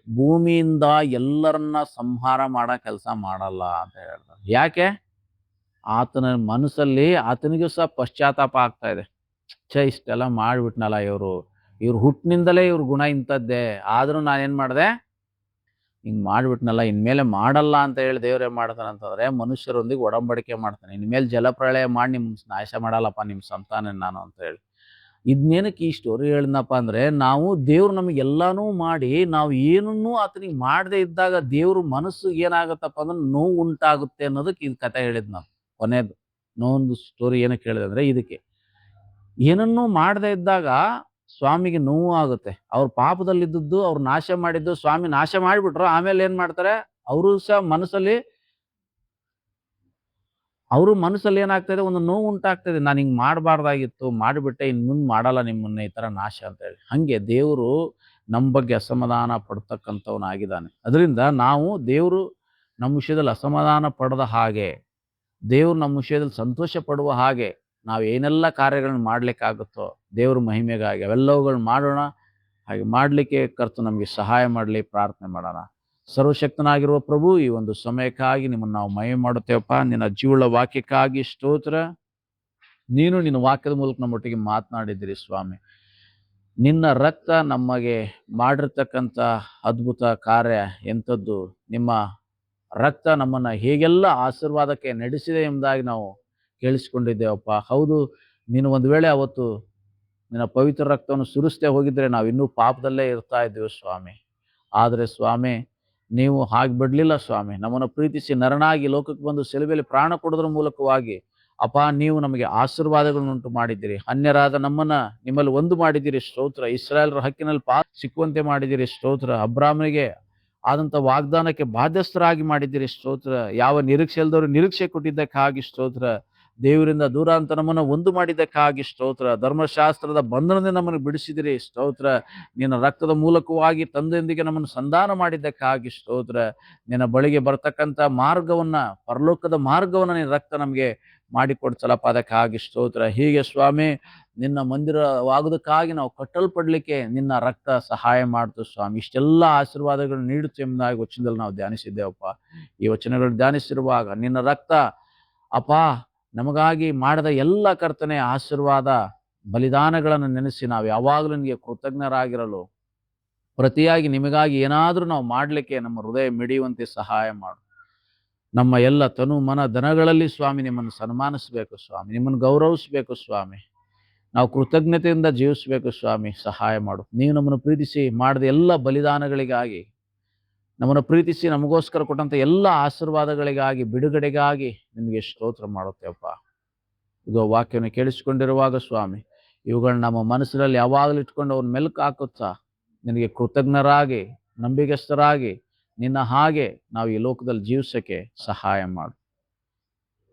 ಭೂಮಿಯಿಂದ ಎಲ್ಲರನ್ನ ಸಂಹಾರ ಮಾಡೋ ಕೆಲಸ ಮಾಡಲ್ಲ ಅಂತ ಹೇಳ್ತಾರೆ. ಯಾಕೆ? ಆತನ ಮನಸ್ಸಲ್ಲಿ ಆತನಿಗೂ ಸಹ ಪಶ್ಚಾತ್ತಾಪ ಆಗ್ತಾ ಇದೆ. ಇಷ್ಟೆಲ್ಲ ಮಾಡ್ಬಿಟ್ನಲ್ಲ ಇವ್ರು ಹುಟ್ಟಿನಿಂದಲೇ ಇವ್ರ ಗುಣ ಇಂಥದ್ದೇ, ಆದ್ರೂ ನಾನೇನ್ ಮಾಡಿದೆ, ಹಿಂಗ್ ಮಾಡ್ಬಿಟ್ನಲ್ಲ, ಇನ್ಮೇಲೆ ಮಾಡಲ್ಲ ಅಂತ ಹೇಳಿ ದೇವ್ರು ಏನ್ ಮಾಡ್ತಾನೆ ಅಂತಂದ್ರೆ ಮನುಷ್ಯರೊಂದಿಗೆ ಒಡಂಬಡಿಕೆ ಮಾಡ್ತಾನೆ. ಇನ್ಮೇಲೆ ಜಲಪ್ರಳಯ ಮಾಡಿ ನಿಮ್ ನಾಶ ಮಾಡಲ್ಲಪ್ಪ ನಿಮ್ ಸಂತಾನ ನಾನು ಅಂತ ಹೇಳಿ. ಇದ್ನೇನಕ್ಕೆ ಈ ಸ್ಟೋರಿ ಹೇಳಿದ್ನಪ್ಪ ಅಂದ್ರೆ, ನಾವು ದೇವ್ರು ನಮಗೆ ಎಲ್ಲಾನು ಮಾಡಿ ನಾವು ಏನನ್ನೂ ಆತನಿಗೆ ಮಾಡದೇ ಇದ್ದಾಗ ದೇವ್ರ ಮನಸ್ಸು ಏನಾಗತ್ತಪ್ಪ ಅಂದ್ರೆ ನೋವು ಉಂಟಾಗುತ್ತೆ ಅನ್ನೋದಕ್ಕೆ ಇದು ಕಥೆ ಹೇಳಿದ್ ನಾನು. ಕೊನೆಯದು ನೋವೊಂದು ಸ್ಟೋರಿ ಏನಕ್ಕೆ ಹೇಳಿದೆ ಅಂದ್ರೆ ಇದಕ್ಕೆ. ಏನನ್ನೂ ಮಾಡದೇ ಇದ್ದಾಗ ಸ್ವಾಮಿಗೆ ನೋವು ಆಗುತ್ತೆ. ಅವ್ರ ಪಾಪದಲ್ಲಿದ್ದದ್ದು ಅವ್ರು ನಾಶ ಮಾಡಿದ್ದು ಸ್ವಾಮಿ ನಾಶ ಮಾಡಿಬಿಟ್ರು. ಆಮೇಲೆ ಏನ್ ಮಾಡ್ತಾರೆ, ಅವರು ಸಹ ಮನಸ್ಸಲ್ಲಿ ಏನಾಗ್ತದೆ, ಒಂದು ನೋವು ಉಂಟಾಗ್ತದೆ. ನಾನು ಹಿಂಗ್ ಮಾಡಬಾರ್ದಾಗಿತ್ತು, ಮಾಡಿಬಿಟ್ಟೆ, ಇನ್ ಮುಂದೆ ಮಾಡಲ್ಲ ನಿಮ್ಮನ್ನ ಈ ತರ ನಾಶ ಅಂತ ಹೇಳಿ. ಹಂಗೆ ದೇವರು ನಮ್ಮ ಬಗ್ಗೆ ಅಸಮಾಧಾನ ಪಡ್ತಕ್ಕಂಥವನಾಗಿದ್ದಾನೆ. ಅದರಿಂದ ನಾವು ದೇವರು ನಮ್ಮ ವಿಷಯದಲ್ಲಿ ಅಸಮಾಧಾನ ಪಡದ ಹಾಗೆ, ದೇವ್ರು ನಮ್ಮ ವಿಷಯದಲ್ಲಿ ಸಂತೋಷ ಪಡುವ ಹಾಗೆ ನಾವು ಏನೆಲ್ಲ ಕಾರ್ಯಗಳನ್ನ ಮಾಡ್ಲಿಕ್ಕಾಗುತ್ತೋ ದೇವ್ರ ಮಹಿಮೆಗಾಗಿ ಅವೆಲ್ಲವುಗಳನ್ನ ಮಾಡೋಣ. ಹಾಗೆ ಮಾಡಲಿಕ್ಕೆ ಕರ್ತನು ನಮಗೆ ಸಹಾಯ ಮಾಡಲಿ. ಪ್ರಾರ್ಥನೆ ಮಾಡೋಣ. ಸರ್ವಶಕ್ತನಾಗಿರುವ ಪ್ರಭು, ಈ ಒಂದು ಸಮಯಕ್ಕಾಗಿ ನಿಮ್ಮನ್ನು ನಾವು ಮಹಿಮೆ ಮಾಡುತ್ತೇವಪ್ಪ. ನಿನ್ನ ಜೀವಳ ವಾಕ್ಯಕ್ಕಾಗಿ ಸ್ತೋತ್ರ. ನೀನು ನಿನ್ನ ವಾಕ್ಯದ ಮೂಲಕ ನಮ್ಮೊಟ್ಟಿಗೆ ಮಾತನಾಡಿದ್ದೀರಿ ಸ್ವಾಮಿ. ನಿನ್ನ ರಕ್ತ ನಮಗೆ ಮಾಡಿರ್ತಕ್ಕಂಥ ಅದ್ಭುತ ಕಾರ್ಯ ಎಂಥದ್ದು, ನಿಮ್ಮ ರಕ್ತ ನಮ್ಮನ್ನ ಹೇಗೆಲ್ಲ ಆಶೀರ್ವಾದಕ್ಕೆ ನಡೆಸಿದೆ ಎಂಬುದಾಗಿ ನಾವು ಕೇಳಿಸಿಕೊಂಡಿದ್ದೇವಪ್ಪ. ಹೌದು, ನೀನು ಒಂದು ವೇಳೆ ಅವತ್ತು ನಿನ್ನ ಪವಿತ್ರ ರಕ್ತವನ್ನು ಸುರಿಸದೆ ಹೋಗಿದ್ರೆ ನಾವು ಇನ್ನೂ ಪಾಪದಲ್ಲೇ ಇರ್ತಾ ಇದ್ದೀವಿ ಸ್ವಾಮಿ. ಆದರೆ ಸ್ವಾಮಿ, ನೀವು ಹಾಗೆ ಬಿಡಲಿಲ್ಲ ಸ್ವಾಮಿ. ನಮ್ಮನ್ನು ಪ್ರೀತಿಸಿ ನರನಾಗಿ ಲೋಕಕ್ಕೆ ಬಂದು ಶಿಲುಬೆಯಲ್ಲಿ ಪ್ರಾಣ ಕೊಡೋದ್ರ ಮೂಲಕವಾಗಿ ಅಪ್ಪ ನೀವು ನಮಗೆ ಆಶೀರ್ವಾದಗಳನ್ನುಂಟು ಮಾಡಿದ್ದೀರಿ. ಅನ್ಯರಾದ ನಮ್ಮನ್ನ ನಿಮ್ಮಲ್ಲಿ ಒಂದು ಮಾಡಿದ್ದೀರಿ, ಸ್ತೋತ್ರ. ಇಸ್ರಾಯೇಲರ ಹಕ್ಕಿನಲ್ಲಿ ಸಿಕ್ಕುವಂತೆ ಮಾಡಿದ್ದೀರಿ, ಸ್ತೋತ್ರ. ಅಬ್ರಾಹ್ಮನಿಗೆ ಆದಂಥ ವಾಗ್ದಾನಕ್ಕೆ ಬಾಧ್ಯಸ್ಥರಾಗಿ ಮಾಡಿದ್ದೀರಿ, ಸ್ತೋತ್ರ. ಯಾವ ನಿರೀಕ್ಷೆ ಇಲ್ಲದವರು ನಿರೀಕ್ಷೆ ಕೊಟ್ಟಿದ್ದಕ್ಕಾಗಿ ಸ್ತೋತ್ರ. ದೇವರಿಂದ ದೂರ ಅಂತ ನಮ್ಮನ್ನು ಒಂದು ಮಾಡಿದ್ದಕ್ಕಾಗಿ ಸ್ತೋತ್ರ. ಧರ್ಮಶಾಸ್ತ್ರದ ಬಂಧನದಿಂದ ನಮ್ಮನ್ನು ಬಿಡಿಸಿದಿರಿ, ಸ್ತೋತ್ರ. ನಿನ್ನ ರಕ್ತದ ಮೂಲಕವಾಗಿ ತಂದೆಯೊಂದಿಗೆ ನಮ್ಮನ್ನು ಸಂಧಾನ ಮಾಡಿದ್ದಕ್ಕಾಗಿ ಸ್ತೋತ್ರ. ನಿನ್ನ ಬಳಿಗೆ ಬರ್ತಕ್ಕಂಥ ಮಾರ್ಗವನ್ನ, ಪರಲೋಕದ ಮಾರ್ಗವನ್ನ ನಿನ್ನ ರಕ್ತ ನಮಗೆ ಮಾಡಿಕೊಡ್ಸಲಪ್ಪ, ಅದಕ್ಕಾಗಿ ಸ್ತೋತ್ರ. ಹೀಗೆ ಸ್ವಾಮಿ, ನಿನ್ನ ಮಂದಿರವಾಗುವುದಕ್ಕಾಗಿ ನಾವು ಕಟ್ಟಲ್ಪಡ್ಲಿಕ್ಕೆ ನಿನ್ನ ರಕ್ತ ಸಹಾಯ ಮಾಡ್ತು ಸ್ವಾಮಿ. ಇಷ್ಟೆಲ್ಲ ಆಶೀರ್ವಾದಗಳನ್ನು ನೀಡುತ್ತೆ ಎಂಬುದಾಗಿ ವಚನದಲ್ಲಿ ನಾವು ಧ್ಯಾನಿಸಿದ್ದೇವಪ್ಪ. ಈ ವಚನಗಳು ಧ್ಯಾನಿಸಿರುವಾಗ ನಿನ್ನ ರಕ್ತ ಅಪ್ಪ ನಮಗಾಗಿ ಮಾಡಿದ ಎಲ್ಲ ಕರ್ತನೆ ಆಶೀರ್ವಾದ ಬಲಿದಾನಗಳನ್ನು ನೆನೆಸಿ ನಾವು ಯಾವಾಗಲೂ ನಿನಗೆ ಕೃತಜ್ಞರಾಗಿರಲು, ಪ್ರತಿಯಾಗಿ ನಿಮಗಾಗಿ ಏನಾದರೂ ನಾವು ಮಾಡಲಿಕ್ಕೆ ನಮ್ಮ ಹೃದಯ ಮಿಡಿಯುವಂತೆ ಸಹಾಯ ಮಾಡು. ನಮ್ಮ ಎಲ್ಲ ತನು ಮನ ಧನಗಳಲ್ಲಿ ಸ್ವಾಮಿ ನಿಮ್ಮನ್ನು ಸನ್ಮಾನಿಸಬೇಕು ಸ್ವಾಮಿ, ನಿಮ್ಮನ್ನು ಗೌರವಿಸಬೇಕು ಸ್ವಾಮಿ. ನಾವು ಕೃತಜ್ಞತೆಯಿಂದ ಜೀವಿಸಬೇಕು ಸ್ವಾಮಿ, ಸಹಾಯ ಮಾಡು. ನೀವು ನಮ್ಮನ್ನು ಪ್ರೀತಿಸಿ ಮಾಡಿದ ಎಲ್ಲ ಬಲಿದಾನಗಳಿಗಾಗಿ, ನಮ್ಮನ್ನು ಪ್ರೀತಿಸಿ ನಮಗೋಸ್ಕರ ಕೊಟ್ಟಂಥ ಎಲ್ಲ ಆಶೀರ್ವಾದಗಳಿಗಾಗಿ, ಬಿಡುಗಡೆಗಾಗಿ ನಿಮಗೆ ಸ್ತೋತ್ರ ಮಾಡುತ್ತೇವಪ್ಪ. ಇದು ವಾಕ್ಯವನ್ನು ಕೇಳಿಸಿಕೊಂಡಿರುವಾಗ ಸ್ವಾಮಿ, ಇವುಗಳನ್ನ ನಮ್ಮ ಮನಸ್ಸಿನಲ್ಲಿ ಯಾವಾಗಲೂ ಇಟ್ಕೊಂಡು ಅವ್ರ ಮೆಲುಕು ಹಾಕುತ್ತಾ ನಿನಗೆ ಕೃತಜ್ಞರಾಗಿ, ನಂಬಿಗಸ್ತರಾಗಿ ನಿನ್ನ ಹಾಗೆ ನಾವು ಈ ಲೋಕದಲ್ಲಿ ಜೀವಿಸಕ್ಕೆ ಸಹಾಯ ಮಾಡು.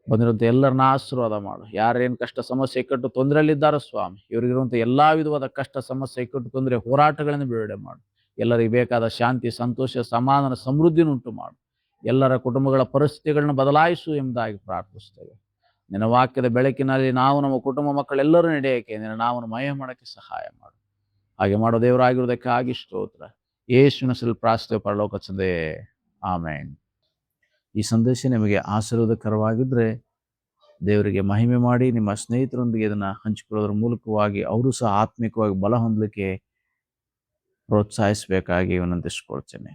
ಬಂದಿರುವಂಥ ಎಲ್ಲರನ್ನ ಆಶೀರ್ವಾದ ಮಾಡು. ಯಾರೇನು ಕಷ್ಟ ಸಮಸ್ಯೆ ಇಕ್ಕಟ್ಟು ತೊಂದರೆಯಲ್ಲಿದ್ದಾರೋ ಸ್ವಾಮಿ, ಇವರಿಗಿರುವಂಥ ಎಲ್ಲಾ ವಿಧವಾದ ಕಷ್ಟ ಸಮಸ್ಯೆ ಇಕ್ಕಟ್ಟು ತೊಂದರೆ ಹೋರಾಟಗಳನ್ನು ಬಿಡುಗಡೆ ಮಾಡು. ಎಲ್ಲರಿಗೆ ಬೇಕಾದ ಶಾಂತಿ, ಸಂತೋಷ, ಸಮಾಧಾನ, ಸಮೃದ್ಧಿನುಂಟು ಮಾಡು. ಎಲ್ಲರ ಕುಟುಂಬಗಳ ಪರಿಸ್ಥಿತಿಗಳನ್ನ ಬದಲಾಯಿಸು ಎಂಬುದಾಗಿ ಪ್ರಾರ್ಥಿಸ್ತೇವೆ. ನಿನ್ನ ವಾಕ್ಯದ ಬೆಳಕಿನಲ್ಲಿ ನಾವು ನಮ್ಮ ಕುಟುಂಬ ಮಕ್ಕಳೆಲ್ಲರೂ ನಡೆಯಕ್ಕೆ ನಿನ್ನ ನಾಮವನ್ನು ಮಹಿಮೆ ಮಾಡೋಕ್ಕೆ ಸಹಾಯ ಮಾಡು. ಹಾಗೆ ಮಾಡೋ ದೇವರಾಗಿರುವುದಕ್ಕಾಗಿ ಸ್ತೋತ್ರ. ಯೇಸುವಿನ ಹೆಸರಲ್ಲಿ ಪ್ರಾರ್ಥಿಸ್ತೇವೆ ಪರಲೋಕ ತಂದೆಯೇ, ಆಮೆನ್. ಈ ಸಂದೇಶ ನಿಮಗೆ ಆಶೀರ್ವಾದಕರವಾಗಿದ್ದರೆ ದೇವರಿಗೆ ಮಹಿಮೆ ಮಾಡಿ ನಿಮ್ಮ ಸ್ನೇಹಿತರೊಂದಿಗೆ ಇದನ್ನು ಹಂಚಿಕೊಳ್ಳೋದ್ರ ಮೂಲಕವಾಗಿ ಅವರು ಸಹ ಆತ್ಮಿಕವಾಗಿ ಬಲ ಹೊಂದಲಿಕ್ಕೆ ಪ್ರೋತ್ಸಾಹಿಸಬೇಕಾಗಿ ವಿನಂತಿಸಿಕೊಳ್ತೇನೆ.